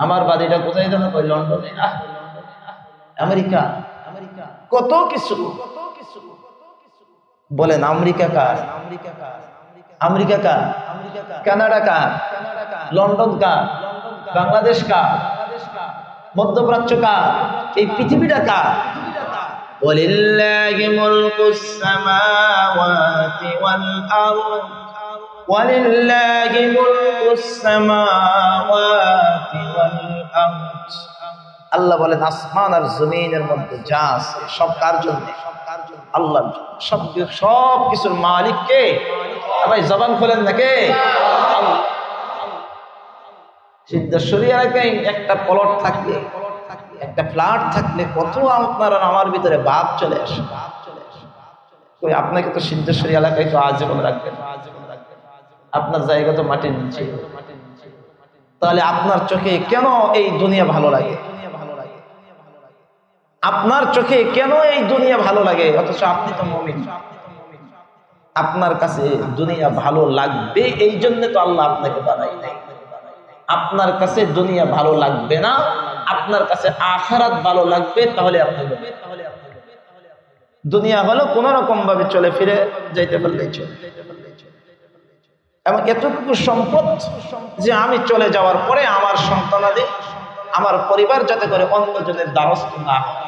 আমার বাড়িটা কোথায় যেন কই লন্ডনে, আমেরিকা, কত কিছু বলেন। আমেরিকা কার? আমেরিকা কার? কানাডা কার? লন্ডন কার? বাংলাদেশ কার? মধ্যপ্রাচ্য কার? এই পৃথিবীটা কার? ওয়ালিল্লাহি মুলকুস সামাওয়াতি ওয়াল আরদ, ওয়ালিল্লাহি মুলকুস সামাওয়াতি ওয়াল আরদ। আল্লাহ বলেন আসমান আর জমিনের মধ্যে যা আছে সব কার জন্য? আল্লাহ। সব কিছুর মালিক কে? ভাই জবান খোলেন না কে? আল্লাহ। সিদ্ধেশ্বরী এলাকায় একটা প্লট থাকলে, একটা ফ্ল্যাট থাকলে কত আপনার আমার ভিতরে ভাব চলে আসে। কই আপনাকে তো সিদ্ধেশ্বরী এলাকায় তো আজীবন রাখবেন, আপনার জায়গা তো মাটির নিচে। তাহলে আপনার চোখে কেন এই দুনিয়া ভালো লাগে? আপনার চোখে কেন এই দুনিয়া ভালো লাগে? অথচ আপনি তো মুমিন। আপনার কাছে দুনিয়া ভালো লাগবে এই জন্য তো আল্লাহ আপনাকে বানাই নাই। আপনার কাছে দুনিয়া ভালো লাগবে না, আপনার কাছে আখিরাত ভালো লাগবে, তাহলে আপনি দুনিয়া হলো কোন রকম ভাবে চলে ফিরে যাইতে পারলেই চলে। এবং এতটুকু সম্পদ যে আমি চলে যাওয়ার পরে আমার সন্তানাদি, আমার পরিবার যাতে করে অন্যজনের দ্বারস্থ না হয়,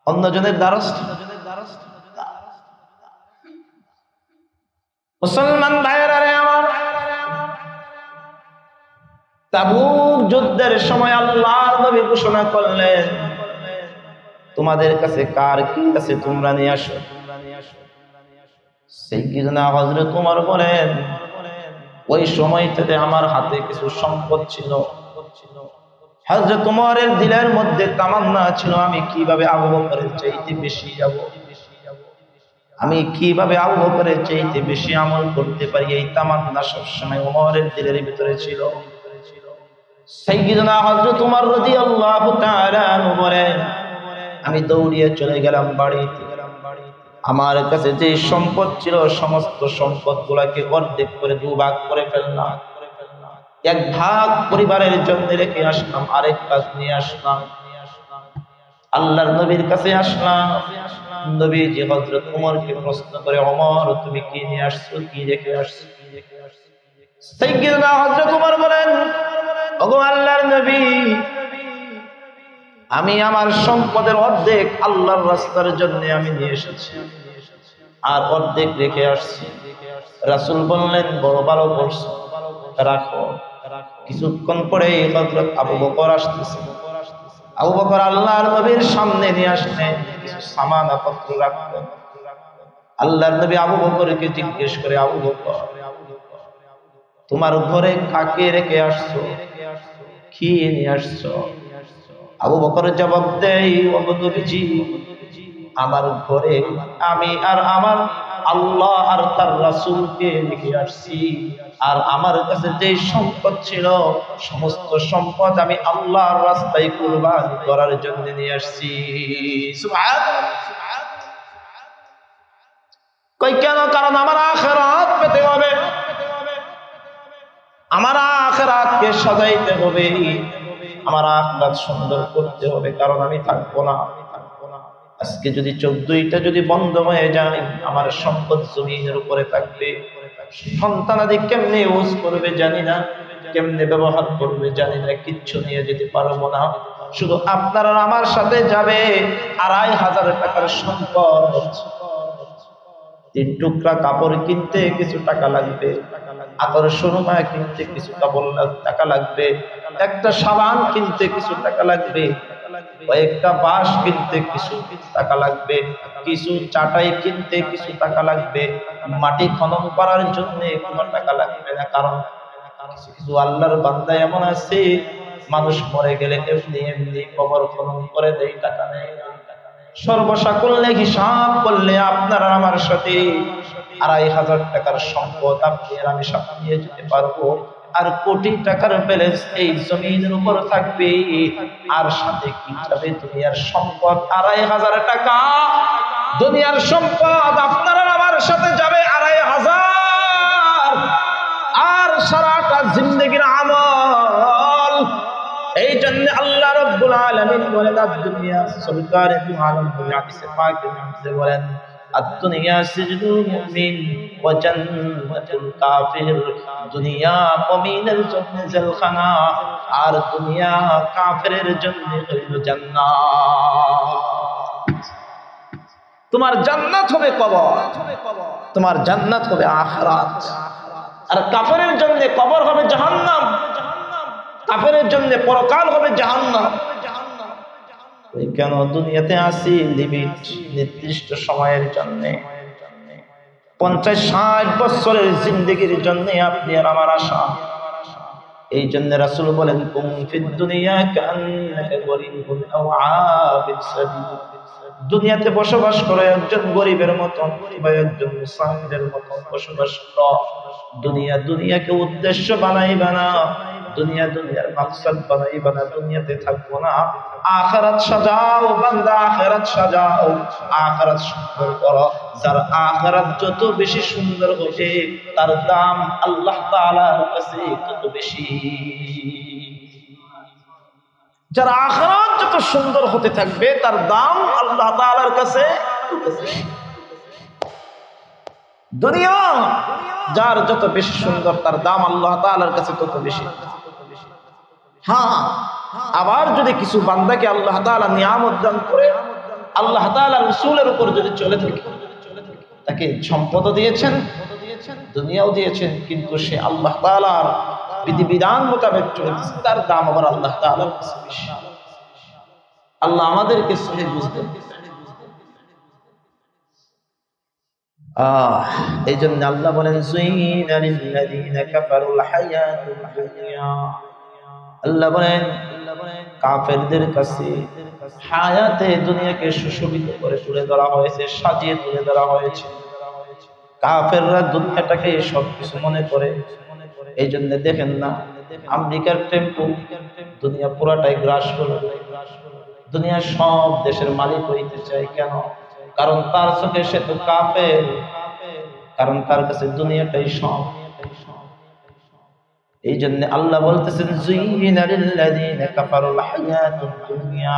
অন্যজনের দ্বারস্থ। মুসলমান ভাইয়েরা রে আমার, তাবুক যুদ্ধের সময় আল্লাহর নবী ঘোষণা করলেন, তোমাদের কাছে কার কি আছে তোমরা নিয়ে আসো। সাইয়্যিদনা হযরত ওমর বলেন, ওই সময়টাতে আমার হাতে কিছু সম্পদ ছিল। হযরত ওমরের দিলের মধ্যে তামান্না ছিল, আমি কিভাবে আবু বকরের চাইতে বেশি যাব, আমি কিভাবে আবু বকরের চাইতে বেশি আমল করতে পারি, এই তামান্না সবসময় ওমরের দিলের ভিতরে ছিল। সাইয়্যিদনা হযরত ওমর রাদিয়াল্লাহু তাআলা আনহু বলেন, আমি দৌড়িয়ে চলে গেলাম বাড়িতে। আমার কাছে যে সম্পদ ছিল সমস্ত সম্পদগুলোকে অর্ধেক করে 2 ভাগ করে ফেললাম। 1 ভাগ পরিবারের জন্য রেখে আসলাম, আরেক ভাগ নিয়ে আসলাম আল্লাহর নবীর কাছে আসলাম। নবীজি হযরত ওমরকে প্রশ্ন করে, ওমর তুমি কি নিয়ে আসছো, কি রেখে আসছো? সাইয়্যিদনা হযরত ওমর বলেন, ওগো আল্লাহর নবী, আমি আমার সম্পদের অর্ধেক আল্লাহর রাস্তার জন্য আমি নিয়ে এসেছি, আর অর্ধেক রেখে আসছি। রাসূল বললেন, বড় ভালো করছো, রাখো। কিছুক্ষণ পরে হযরত আবু বকর আসতেছে। আবু বকর আল্লাহর নবীর সামনে নিয়ে আসলেন কিছু সামানাপত্র রাখলেন। আল্লাহর নবী আবু বকরকে জিজ্ঞেস করে, আবু বকর তোমার ঘরে কাকে রেখে আসছো, কি নিয়ে আসছো? আবু বকর জবাব দেয়, ওগো নবীজি, আমার ঘরে আমি আর আমার আল্লাহ আর তার রাসূলকে রেখে আসছি, আর আমার কাছে যে সম্পদ ছিল সমস্ত সম্পদ আমি আল্লাহর রাস্তায় কুরবানি করার জন্য নিয়ে আসছি। সুবহানাল্লাহ। কই কেন? কারণ আমার আখিরাত পেতে হবে, আমার আখিরাতকে সাজাইতে হবে, আমার আখিরাত সুন্দর করতে হবে। কারণ আমি থাকবো না। আজকে যদি 14টা যদি বন্ধ হয়ে যায়, আমার সম্পদ জমিনের উপরে থাকবে। সন্তানাদি কেমনে ইউজ করবে জানি না, কেমনে ব্যবহার করবে জানি না, কিচ্ছু নিয়ে যেতে পারবো না। শুধু আপনার আর আমার সাথে যাবে 2500 টাকার সম্পদ। 3 টুকরা কাপড় কিনতে কিছু টাকা লাগবে, আতর সুরমা কিনতে কিছু টাকা লাগবে, একটা সাবান কিনতে কিছু টাকা লাগবে, কয়েকটা বাঁশ কিনতে কিছু টাকা লাগবে, কিছু চাটাই কিনতে কিছু টাকা লাগবে, মাটি খনন করার জন্য কোনো টাকা লাগবে না। কারণ কিছু আল্লাহর বান্দা এমন আছে, মানুষ মরে গেলে এমনি এমনি কবর খনন করে দেয়, টাকা নেয় না। সর্বসাকুল্যে হিসাব করলে আপনার আমার সাথে 2500 টাকার সম্পদ আপনি আর আমি সাথে নিয়ে যেতে পারবো, আর কোটি টাকার ব্যালেন্স এই জমিনের উপর থাকবে, আর সাথে কি যাবে দুনিয়ার সম্পদ 2500 টাকা। দুনিয়ার সম্পদ আপনার আর আমার সাথে যাবে 2500, আর সারাটা জিন্দেগির আমল। এই জন্য আল্লাহ রাব্বুল আলামিন বলেন দুনিয়া সরকারে দু আলম বলে হাদিসে পাকে বলেন দুনিয়া সিজনুল মুমিন ওয়া জান্নাতুল কাফির। দুনিয়া মুমিনের জন্য জেলখানা, আর দুনিয়া কাফিরের জন্য হলো জান্নাত। তোমার জান্নাত হবে কবর, তোমার জান্নাত হবে আখিরাত, আর কাফিরের জন্য কবর হবে জাহান্নাম, কাফেরের জন্য পরকাল হবে জাহান্নাম। ওই কেন দুনিয়াতে আসি লিমিট, নির্দিষ্ট সময়ের জন্য, 50-60 বছরের জিন্দেগির জন্য আপনি আর আমার আশা। এই জন্য রাসূল বলেন কুম ফিদ দুনিয়া কান্নাকা গরিবুন আও আবিদ সাবিল। দুনিয়াতে বসবাস করে একজন গরিবের মতন বা একজন মুসাফিরের মতন বসবাস করো। দুনিয়াকে উদ্দেশ্য বানাইবা না, দুনিয়ার মাকসাদ বানাইবা না, দুনিয়াতে থাকবো না। আখিরাত সাজাও বান্দা, আখিরাত সাজাও, আখিরাত সুন্দর করো। যার আখিরাত যত বেশি সুন্দর হবে তার দাম আল্লাহ তাআলার কাছে তত বেশি। যার আখিরাত যত সুন্দর হতে থাকবে তার দাম আল্লাহ তাআলার কাছে তত বেশি। দুনিয়া যার যত বেশি সুন্দর তার দাম আল্লাহ তাআলার কাছে তত বেশি। হ্যাঁ, আবার যদি কিছু বান্দাকে আল্লাহ তাআলা নিয়ামত দান করে, আল্লাহ তাআলা রাসূলের উপর যদি চলে থাকে, তাকে সম্পদ দিয়েছেন, দুনিয়াও দিয়েছেন, কিন্তু সে আল্লাহ তাআলার বিধিবিধান মোতাবেক চলছে, তার দাম আবার আল্লাহ তাআলার কাছে বেশি। আল্লাহ আমাদেরকে সহি বুঝতে। এই জন্য আল্লাহ বলেন যুইনা লিল্লাযীনা কাফারুল হায়াতুদ দুনিয়া। আল্লাহ বলেন কাফেরদের কাছে হায়াতে দুনিয়াকে সুশোভিত করে তুলে ধরা হয়েছে, সাজিয়ে তুলে ধরা হয়েছে। কাফেররা দুনিয়াটাকে সবকিছু মনে করে। এই জন্য দেখেন না আমেরিকার টেম্পো দুনিয়া পুরাটাই গ্রাস করবে, দুনিয়ার সব দেশের মালিক হইতে চায়। কেন? কারণ তার চোখে সে তো কাফের, কারণ তার কাছে দুনিয়াটাই সব। এই জন্য আল্লাহ বলতেছেন যুইনা লিল্লাযীনা কাফারুল হায়াতুদ দুনিয়া,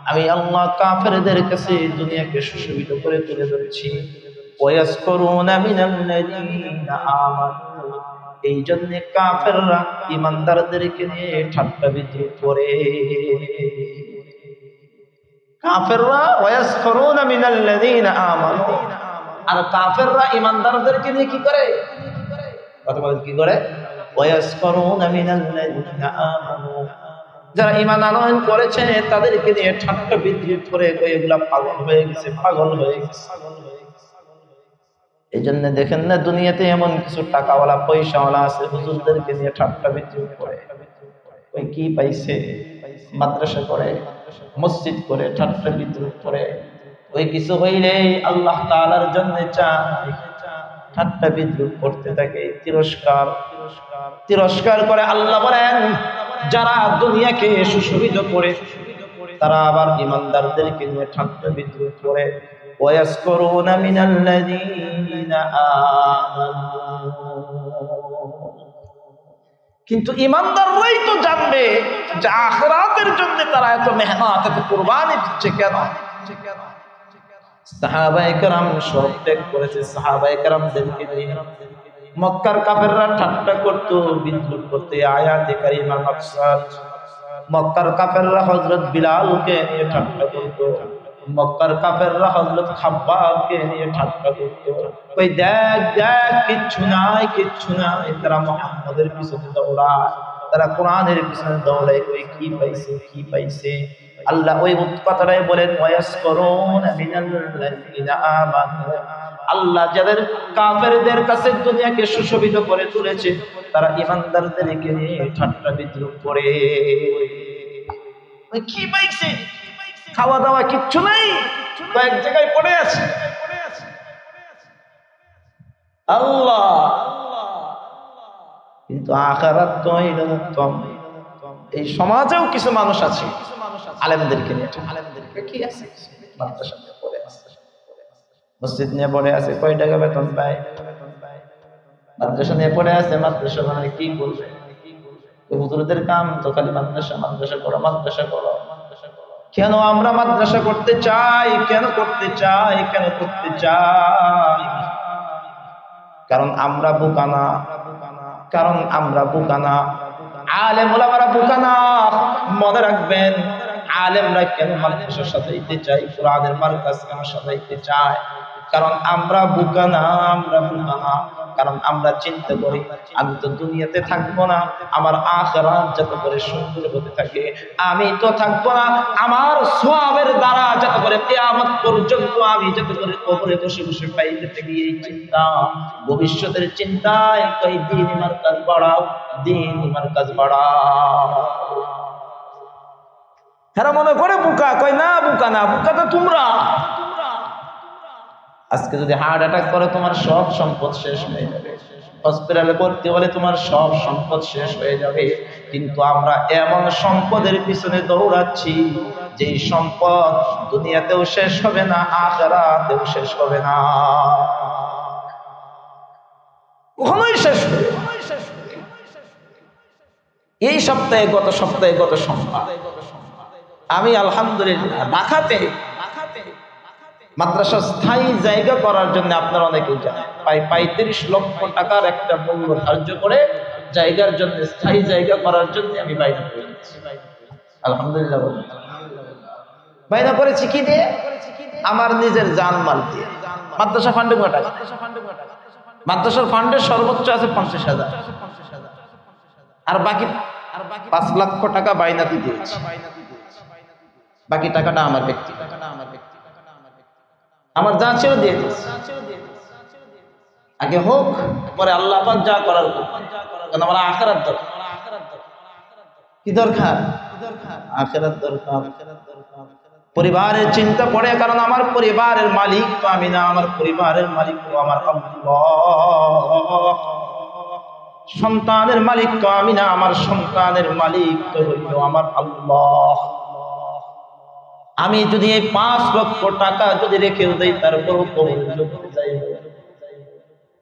আমি আল্লাহ কাফেরদের কাছে দুনিয়াকে সুশোভিত করে তুলে ধরেছি। ওয়ায়াসকুরুনা মিনাল্লাযীনা আমানু, এই জন্য কাফেররা ঈমানদারদেরকে নিয়ে ঠাট্টা বিদ্রূপ করে। কাফেররা ওয়ায়াসকুরুনা মিনাল্লাযীনা আমানু, আর কাফেররা ঈমানদারদেরকে নিয়ে কি করে? কথা বলেন কি করে? ওয়ায়াসকুরুনা মিনাল্লাযীনা আমানু, যারা ঈমান আনয়ন করেছে তাদেরকে নিয়ে ঠাট্টা বিদ্রূপ করে, এগুলা পাগল হয়ে গেছে, পাগল হয়ে গেছে। এই জন্য দেখেন না দুনিয়াতে এমন কিছু টাকাওয়ালা পয়সাওয়ালা আছে, হুজুরদেরকে নিয়ে ঠাট্টা বিদ্রূপ করে। ওই কি পাইছে? মাদ্রাসা করে, মসজিদ করে, ঠাট্টা বিদ্রূপ করে। ওই কিছু হইলেই আল্লাহ তাআলার জন্য চায়, ঠাট্টা বিদ্রূপ করতে থাকে, তিরস্কার করে। আল্লাহ বলেন যারা দুনিয়াকে সুশোভিত করে তারা আবার ঈমানদারদেরকে নিয়ে ঠাট্টা বিদ্রূপ করে। ওয়ায়াসকুরুনা মিনাল্লাযীনা আমানু, কিন্তু ঈমানদাররাই তো জানবে যে আখিরাতের জন্য তারা এত মেহনত, এত কুরবানি দিচ্ছে কেন। সাহাবায়ে কেরাম সব ত্যাগ করেছে, সাহাবায়ে কেরামদেরকে নিয়ে মক্কার কাফেররা ঠাট্টা করত, বিদ্রূপ করতে। আয়াতে কারিমা মাকসাদ মক্কার কাফেররা হযরত বিলালকে নিয়ে ঠাট্টা করত, মক্কার কাফেররা হযরত খাব্বাবকে নিয়ে ঠাট্টা করত। কই দেখ দেখ, কিচ্ছু নাই কিচ্ছু নাই, তারা মুহাম্মাদের পিছনে দৌড়ায়, তারা কোরআনের পিছনে দৌড়ায়, কই কি পাইছে কি পাইছে। আল্লাহ ওই কথাটাই বলেন, ওয়ায়াসকুরুনা মিনাল্লাযিনা আমানু, আল্লাহ যাদের কাফেরদের কাছে দুনিয়াকে সুশোভিত করে তুলেছে, তারা ঈমানদারদেরকে নিয়ে ঠাট্টা বিদ্রূপ করে। কি পাইছে? খাওয়া দাওয়া কিচ্ছু নাই, কয়েক জায়গায় পড়ে আছে। আল্লাহ কিন্তু আখিরাত তো এরকম। এই সমাজেও কিছু মানুষ আছে আলেমদেরকে নিয়ে, আলেমদেরকে কি আছে, মাদ্রাসা নিয়ে পড়ে আছে, মসজিদ নিয়ে পড়ে আছে, কয় টাকা বেতন পায়, মাদ্রাসা নিয়ে পড়ে আছে, মাদ্রাসা মানে কি করবে? হুজুরদের কাম তো খালি মাদ্রাসা, মাদ্রাসা করো, মাদ্রাসা করো। কেন আমরা মাদ্রাসা করতে চাই? কেন করতে চাই? কেন করতে চাই? কারণ আমরা বোকা না, কারণ আমরা বোকা না, আলেম ওলামারা বোকা না। মনে রাখবেন, আলেমরা কেন মাদ্রাসা সাজাইতে চাই, কোরআনের মার্কাজ কেন সাজাইতে চায়? কারণ আমরা বোকা না, আমরা বোকা না। কারণ আমরা চিন্তা করি, আমি তো দুনিয়াতে থাকবো না, আমার আখিরাত যাতে করে সুন্দর হতে থাকে। আমি তো থাকবো না, আমার সওয়াবের দ্বারা যাতে করে কিয়ামত পর্যন্ত আমি যাতে করে কবরে বসে বসে পাইতে থাকি। এই চিন্তা, ভবিষ্যতের চিন্তায় কই দ্বীনি মার্কাজ বাড়াও, দ্বীনি মার্কাজ বাড়াও। তারা মনে করে বোকা, কই না বোকা না, বোকা তো তোমরা। আজকে যদি হার্ট অ্যাটাক করে তোমার সব সম্পদ শেষ হয়ে যাবে, হসপিটালে ভর্তি হলে তোমার সব সম্পদ শেষ হয়ে যাবে। কিন্তু আমরা এমন সম্পদের পিছনে দৌড়াচ্ছি যেই সম্পদ দুনিয়াতেও শেষ হবে না, আখিরাতেও শেষ হবে না, কখনোই শেষ হবে না। এই সপ্তাহে, গত সোমবার আমি আলহামদুলিল্লাহ ঢাকাতে মাদ্রাসা স্থায়ী জায়গা করার জন্য, আপনারা অনেকেই জানেন, প্রায় 35 লক্ষ টাকার একটা মূল্য ধার্য করে জায়গার জন্য, স্থায়ী জায়গা করার জন্য আমি বাইনা করেছি। আলহামদুলিল্লাহ বাইনা করেছি কি দিয়ে? আমার নিজের জানমাল দিয়ে। মাদ্রাসা ফান্ডে কত টাকা? মাদ্রাসার ফান্ডে সর্বোচ্চ আছে 50,000, আর বাকি 5 লক্ষ টাকা বাইনাতে দিয়েছি। বাকি টাকাটা আমার ব্যক্তিগত, আমার যা ছিল দিয়ে দিয়েছি। আগে হোক, পরে আল্লাহ পাক যা করার করবেন। কারণ আমার আখিরাত দরকার। কি দরকার? আখিরাত দরকার। পরিবারের চিন্তা পড়ে, কারণ আমার পরিবারের মালিক তো আমি না, আমার পরিবারের মালিক তো আমার আল্লাহ। সন্তানের মালিক তো আমি না, আমার সন্তানের মালিক তো হইল আমার আল্লাহ। আমি যদি এই 5 লক্ষ টাকা যদি রেখেও দেই, তারপরও কবরের জগতে যাই,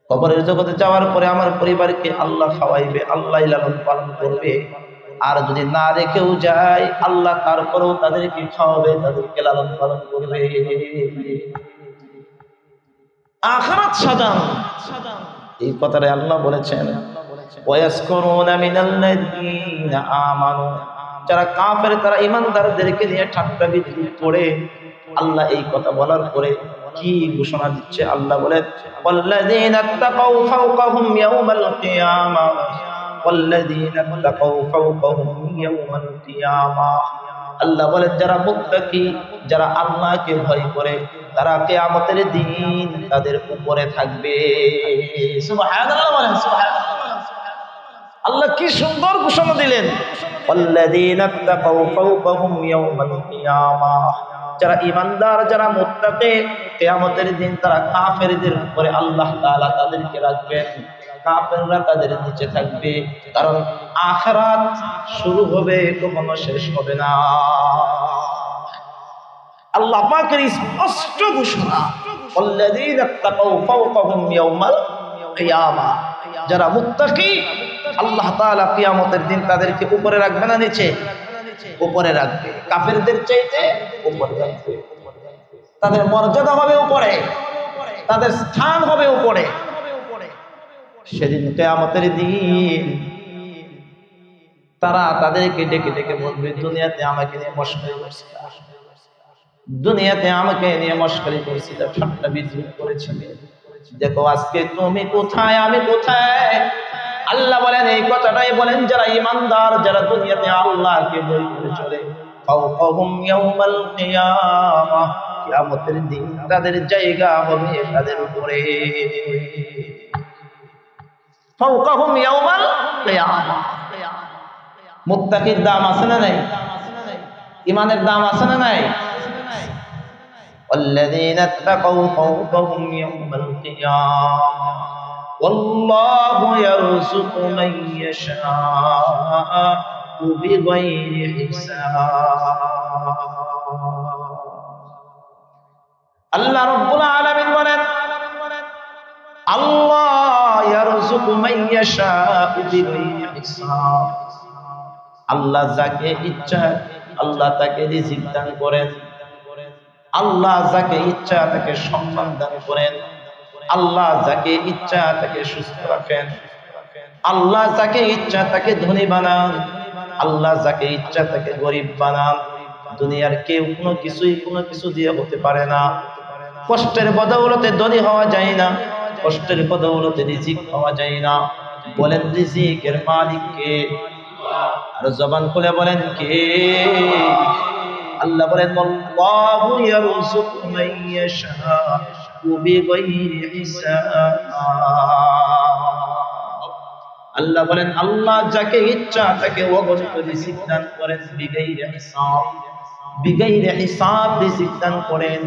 কবরের জগতে যাওয়ার পরে আমার পরিবারকে আল্লাহ খাওয়াইবে, আল্লাহ লালন পালন করবে। আর যদি না রেখেও যায়, আল্লাহ তারপরেও তাদেরকে খাওয়াবে, তাদেরকে লালন পালন করবে। আখিরাত সাজান, এই কথাটা আল্লাহ বলেছেন, ওয়ায়াসকুরুনা মিনাল্লাযিনা আমানু, যারা কাফের তারা ঈমানদারদেরকে নিয়ে ঠাট্টা বিদ্রূপ করে। আল্লাহ এই কথা বলার পরে কি ঘোষণা দিচ্ছে? আল্লাহ বলেন, ওয়াল্লাযীনা তাকাউ ফাওকাহুম ইয়াওমাল কিয়ামাহ, ওয়াল্লাযীনা তাকাউ ফাওকাহুম ইয়াওমাল কিয়ামাহ। আল্লাহ বলেন, যারা মুত্তাকি, যারা আল্লাহকে ভয় করে, তারা কিয়ামতের দিন তাদের উপরে থাকবে। সুবহানাল্লাহ বলেন, সুবহানাল্লাহ। আল্লাহ কি সুন্দর ঘোষণা দিলেন, ওয়াল্লাযীনা তাকাউ ফাওকাহুম ইয়াওমাল কিয়ামাহ। যারা ঈমানদার, যারা মুত্তাকি, কিয়ামতের দিন তারা কাফেরদের উপরে আল্লাহ তাআলা তাদেরকে রাখবেন, কাফেররা তাদের নিচে থাকবে। কারণ আখিরাত শুরু হবে, কখনো শেষ হবে না। আল্লাহ পাকের স্পষ্ট ঘোষণা, ওয়াল্লাযীনা তাকাউ ফাওকাহুম ইয়াওমাল কিয়ামাহ। যারা মুত্তাকি, আল্লাহ তাআলা কিয়ামতের দিন তাদেরকে উপরে রাখবে না নিচে? উপরে রাখবে। কাফেরদের চাইতে উপরে রাখবে। তাদের মর্যাদা হবে উপরে, তাদের স্থান হবে উপরে। সেদিন কিয়ামতের দিন তারা তাদেরকে ডেকে ডেকে বলবে, দুনিয়াতে আমাকে নিয়ে মশকরি করছিল, দুনিয়াতে আমাকে নিয়ে মশকরি করেছিল, ঠাট্টা বিদ্রুপ করেছিল, দেখো আজকে তুমি কোথায়, আমি কোথায়। আল্লাহ বলেন এই কথাটাই বলেন যারা ঈমানদার, যারা দুনিয়াতে আল্লাহকে ভয় করে চলে। ফাওকাহুম ইয়াউমাল কিয়ামাহ, কিয়ামতের দিন তাদের জায়গা হবে তাদের উপরে। ফাওকাহুম ইয়াউমাল কিয়ামাহ। মুত্তাকির দাম আছে না নাই? ঈমানের দাম আছে না নাই? والذين اتقوا فوقهم يوم القيامة والله يرزق من يشاء بغير حساب। আল্লাহ রাব্বুল আলামিন বলেন, আল্লাহ ইয়ারযুকু মান ইয়াশাউ বিগাইরি হিসাব। আল্লাহ যাকে ইচ্ছা আল্লাহ তাকে রিজিক দান করেন, আল্লাহ যাকে ইচ্ছা তাকে সম্মান দান করেন, আল্লাহ যাকে ইচ্ছা তাকে সুস্থ রাখেন, আল্লাহ যাকে ইচ্ছা তাকে ধনী বানান, আল্লাহ যাকে ইচ্ছা তাকে গরিব বানান। দুনিয়ার কেউ কোনো কিছু দিয়ে হতে পারে না। কষ্টের বদৌলতে ধনী হওয়া যায় না, কষ্টের বদৌলতে রিজিক পাওয়া যায় না। বলেন রিজিকের মালিক কে? আর জবান খুলে বলেন কে? আল্লাহ বলেন, আল্লাহু ইয়ারযুকু মান ইয়াশাউ বিগাইরি হিসাব। আল্লাহ বলেন আল্লাহ যাকে ইচ্ছা তাকে অগণিত রিজিক দান করেন, বিগাইরি হিসাব, বিগাইরি হিসাব রিজিক দান করেন।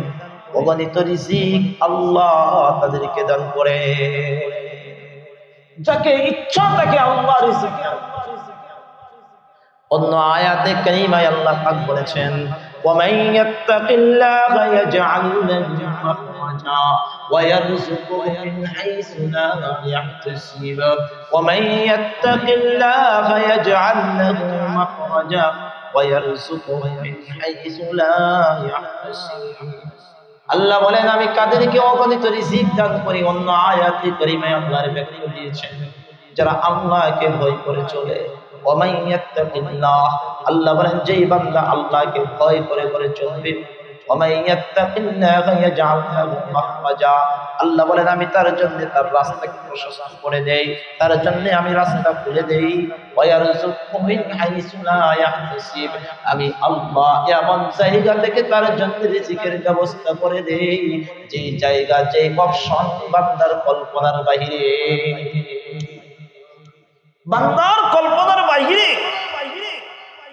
অগণিত রিজিক আল্লাহ তাদেরকে দান করে, যাকে ইচ্ছা তাকে আল্লাহ রিজিক দান। অন্য আয়াতে কারিমায় আল্লাহ পাক বলেছেন, وَمَن يَتَّقِ اللَّهَ يَجْعَل لَّهُ مَخْرَجًا وَيَرْزُقْهُ مِنْ حَيْثُ لَا يَحْتَسِبُ وَمَن يَتَّقِ اللَّهَ يَجْعَل لَّهُ مَخْرَجًا وَيَرْزُقْهُ مِنْ حَيْثُ لَا يَحْتَسِبُ। আল্লাহ বলেন আমি কাদেরকে অগণিত রিজিক দান করি। অন্য আয়াতে কারিমায় আল্লাহর ব্যাখ্যা দিয়েছেন, যারা আল্লাহকে ভয় করে চলে। আল্লাহ বলেন যেই বান্দা আল্লাহকে ভয় করে করে চলবে, আল্লাহ বলেন আমি তার জন্য তার রাস্তাকে প্রশস্ত করে দেই, তার জন্য আমি রাস্তা খুলে দেই। আমি আল্লাহ এমন জায়গা থেকে তার জন্য রিজিকের ব্যবস্থা করে দেই, যে জায়গা যে অপশন বান্দার কল্পনার বাহিরে, বান্দার কল্পনার বাহিরে।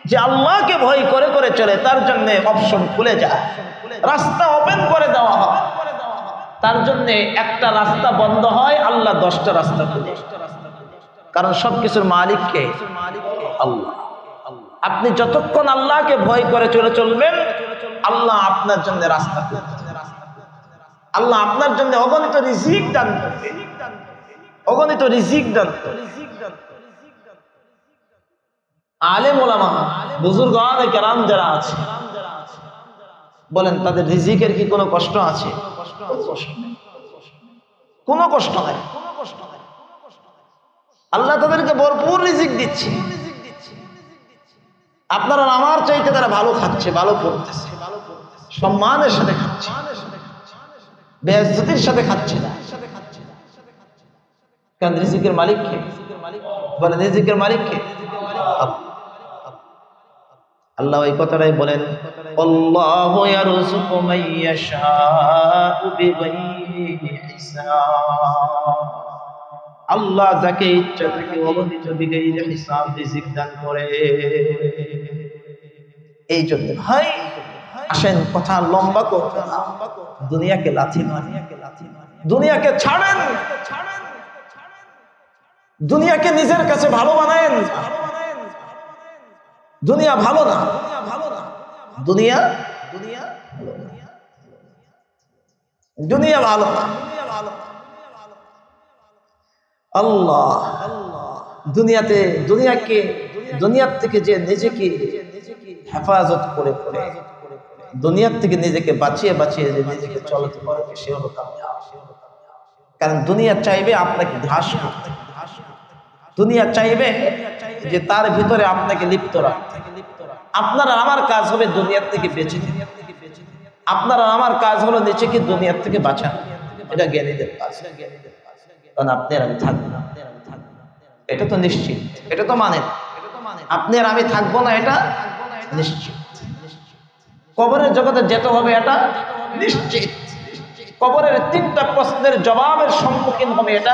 যে আল্লাহকে ভয় করে করে চলে তার জন্য অপশন খুলে যায়, রাস্তা ওপেন করে দেওয়া হয়। তার জন্য একটা রাস্তা বন্ধ হয়, আল্লাহ 10টা রাস্তা খুলে। কারণ সবকিছুর মালিক কে? আল্লাহ। আপনি যতক্ষণ আল্লাহকে ভয় করে চলে চলবেন, আল্লাহ আপনার জন্য রাস্তা খুলে, আল্লাহ আপনার জন্য অগণিত রিজিক দান করবে, অগণিত রিজিক দান করবে। আলেম ওলামা বুজুর্গানে কেরাম যারা আছে, বলেন তাদের রিজিকের কি কোনো কষ্ট আছে? কোনো কষ্ট নাই। আল্লাহ তাদেরকে ভরপুর রিজিক দিচ্ছে। আপনারা আমার চাইতে তারা ভালো খাচ্ছে, ভালো পড়তেছে, সম্মানের সাথে খাচ্ছে, বেইজ্জতির সাথে খাচ্ছে না। কারণ রিজিকের মালিক কে? বলেন রিজিকের মালিক কে? আল্লাহ এই কথাটাই বলেন, আল্লাহু ইয়ারযুকু মান ইয়াশাউ বিগাইরি হিসাব। আল্লাহ যাকে ইচ্ছা তাকে অগণিত বিগাইরি হিসাব রিজিক দান করে। এই জন্য ভাই আসেন কথা লম্বা করতে না, দুনিয়াকে লাথি মারেন, দুনিয়াকে ছাড়েন, দুনিয়াকে নিজের কাছে ভালো বানায়েন। দুনিয়া ভালো না, দুনিয়া দুনিয়া ভালো না। আল্লাহ দুনিয়ার থেকে যে নিজেকে হেফাজত করে করে, দুনিয়ার থেকে নিজেকে বাঁচিয়ে বাঁচিয়ে যে নিজেকে চলাতে পারবে, সে হলো কামিয়াব। কারণ দুনিয়া চাইবে আপনাকে ঘাস করতে, দুনিয়া চাইবে যে তার ভিতরে আপনাকে লিপ্ত রাখতে। আপনার আমার কাজ হবে দুনিয়ার থেকে বেঁচে দিতে, আপনার আমার কাজ হলো নিজেকে দুনিয়ার থেকে বাঁচানো। এটা জ্ঞানীদের কাজ। কারণ আপনি আর আমি থাকবো না, এটা তো নিশ্চিত, এটা তো মানে আপনি আর আমি থাকবো না, এটা নিশ্চিত। কবরের জগতে যেতে হবে, এটা নিশ্চিত। কবরের 3টা প্রশ্নের জবাবের সম্মুখীন হবে, এটা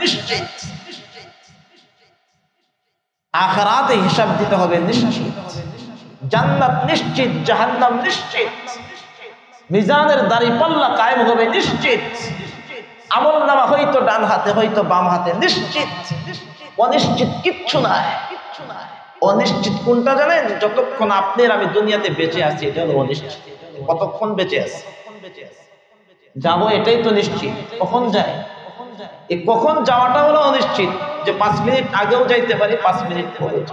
নিশ্চিত। আখিরাতে হিসাব দিতে হবে, নিশ্চিত। জান্নাত নিশ্চিত, জাহান্নাম নিশ্চিত। মিজানের দাঁড়িপাল্লা কায়েম হবে, নিশ্চিত। আমলনামা হয়তো ডান হাতে হয়তো বাম হাতে, নিশ্চিত। অনিশ্চিত কিচ্ছু নাই। অনিশ্চিত কোনটা জানেন? যতক্ষণ আপনি আর আমি দুনিয়াতে বেঁচে আছি, এটা হলো অনিশ্চিত। কতক্ষণ বেঁচে আছি, যাবো এটাই তো নিশ্চিত। কখন যায়, এই কখন যাওয়াটা হলো অনিশ্চিত। যে 5 মিনিট আগেও যাইতে পারি, 5 মিনিট পরেও।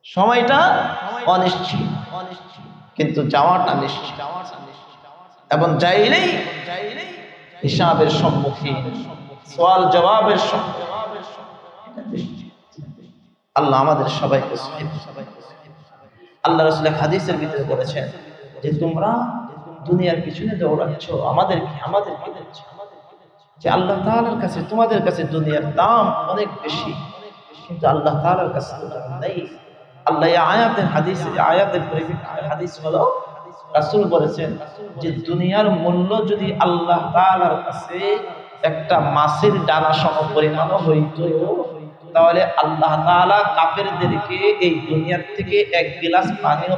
সময়টা অনিশ্চিত, কিন্তু যাওয়াটা নিশ্চিত। এবং যাইলেই হিসাবের সম্মুখীন, সওয়াল জবাবের সম্মুখীন। আল্লাহ আমাদের সবাইকে, আল্লাহ রাসূল হাদিসের ভিতরে বলেছেন যে তোমরা দুনিয়ার পিছনে দৌড়াচ্ছ, আমাদেরকে যে আল্লাহ তাআলার কাছে তোমাদের কাছে দুনিয়ার দাম অনেক বেশি, কিন্তু আল্লাহ তাআলার কাছে দাম নেই। আল্লাহ এই আয়াতের হাদিস হলো রাসূল বলেছেন যে দুনিয়ার মূল্য যদি আল্লাহ তাআলার কাছে একটা মাছের ডানা সম পরিমাণ হইতো, তাহলে আল্লাহ তাআলা কাফেরদেরকে এই দুনিয়ার থেকে 1 গ্লাস পানিও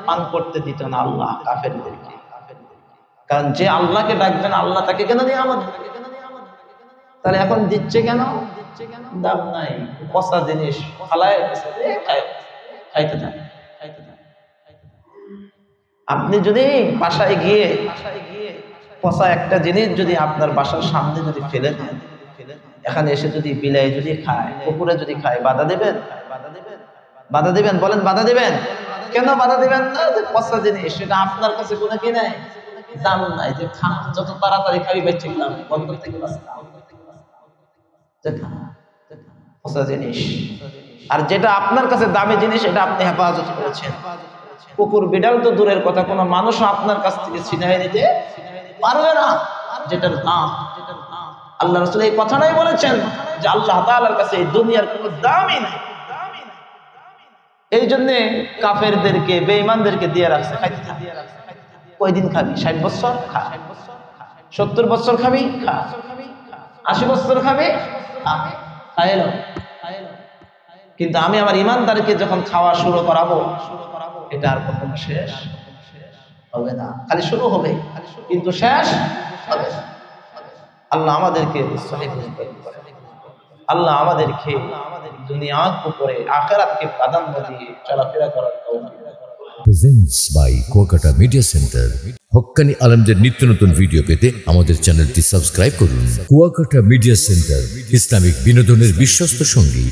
পান করতে দিত না আল্লাহ কাফেরদেরকে। কারণ যে আল্লাহকে ডাকবেন আল্লাহ তাকে কেন নিয়ামত, তাহলে এখন দিচ্ছে কেন? দাম নাই, পচা জিনিস ফালায় খাইতে থাকে। আপনি যদি বাসায় গিয়ে পচা একটা জিনিস যদি আপনার বাসার সামনে যদি ফেলে দেন, এখানে এসে যদি বিলাই যদি খায়, কুকুরে যদি খায়, বাধা দেবেন? বাধা দিবেন? বলেন বাধা দিবেন? কেন বাধা দিবেন না? যে পচা জিনিস, সেটা আপনার কাছে কোনো কি নাই, দাম নাই। যে খা, যত তাড়াতাড়ি খাবি বেঁচে গেলাম, বন্ধ থেকে পচা জিনিস। আর যেটা আপনার কাছে দামি জিনিস, এটা আপনি হেফাজত করেছেন। কুকুর বিড়াল তো দূরের কথা, কোনো মানুষও আপনার কাছ থেকে ছিনিয়ে নিতে পারবে না যেটার দাম। আল্লাহ রাসূল এই কথাটাই বলেছেন যে আল্লাহ তাআলার কাছে এই দুনিয়ার কোনো দামই নাই। এই জন্য কাফেরদেরকে, বেঈমানদেরকে দিয়ে রাখছে। কয়দিন খাবি? 60 বছর খা, 70 বছর খাবি খা, 80 বছর খাবি খাইলো। কিন্তু আমি আমার ইমানদারকে যখন খাওয়া শুরু করাবো, এটা আর কখনো শেষ হবে না। খালি শুরু হবে, কিন্তু শেষ হবে না। আল্লাহ আমাদেরকে দুনিয়ার উপরে আখিরাতকে প্রাধান্য দিয়ে চলাফেরা করার Taufiq presents by Kuakata media centre. হক্কানি আলেমদের নিত্য নতুন ভিডিও পেতে আমাদের চ্যানেলটি সাবস্ক্রাইব করুন। কুয়াকাটা মিডিয়া সেন্টার, ইসলামিক বিনোদনের বিশ্বস্ত সঙ্গী।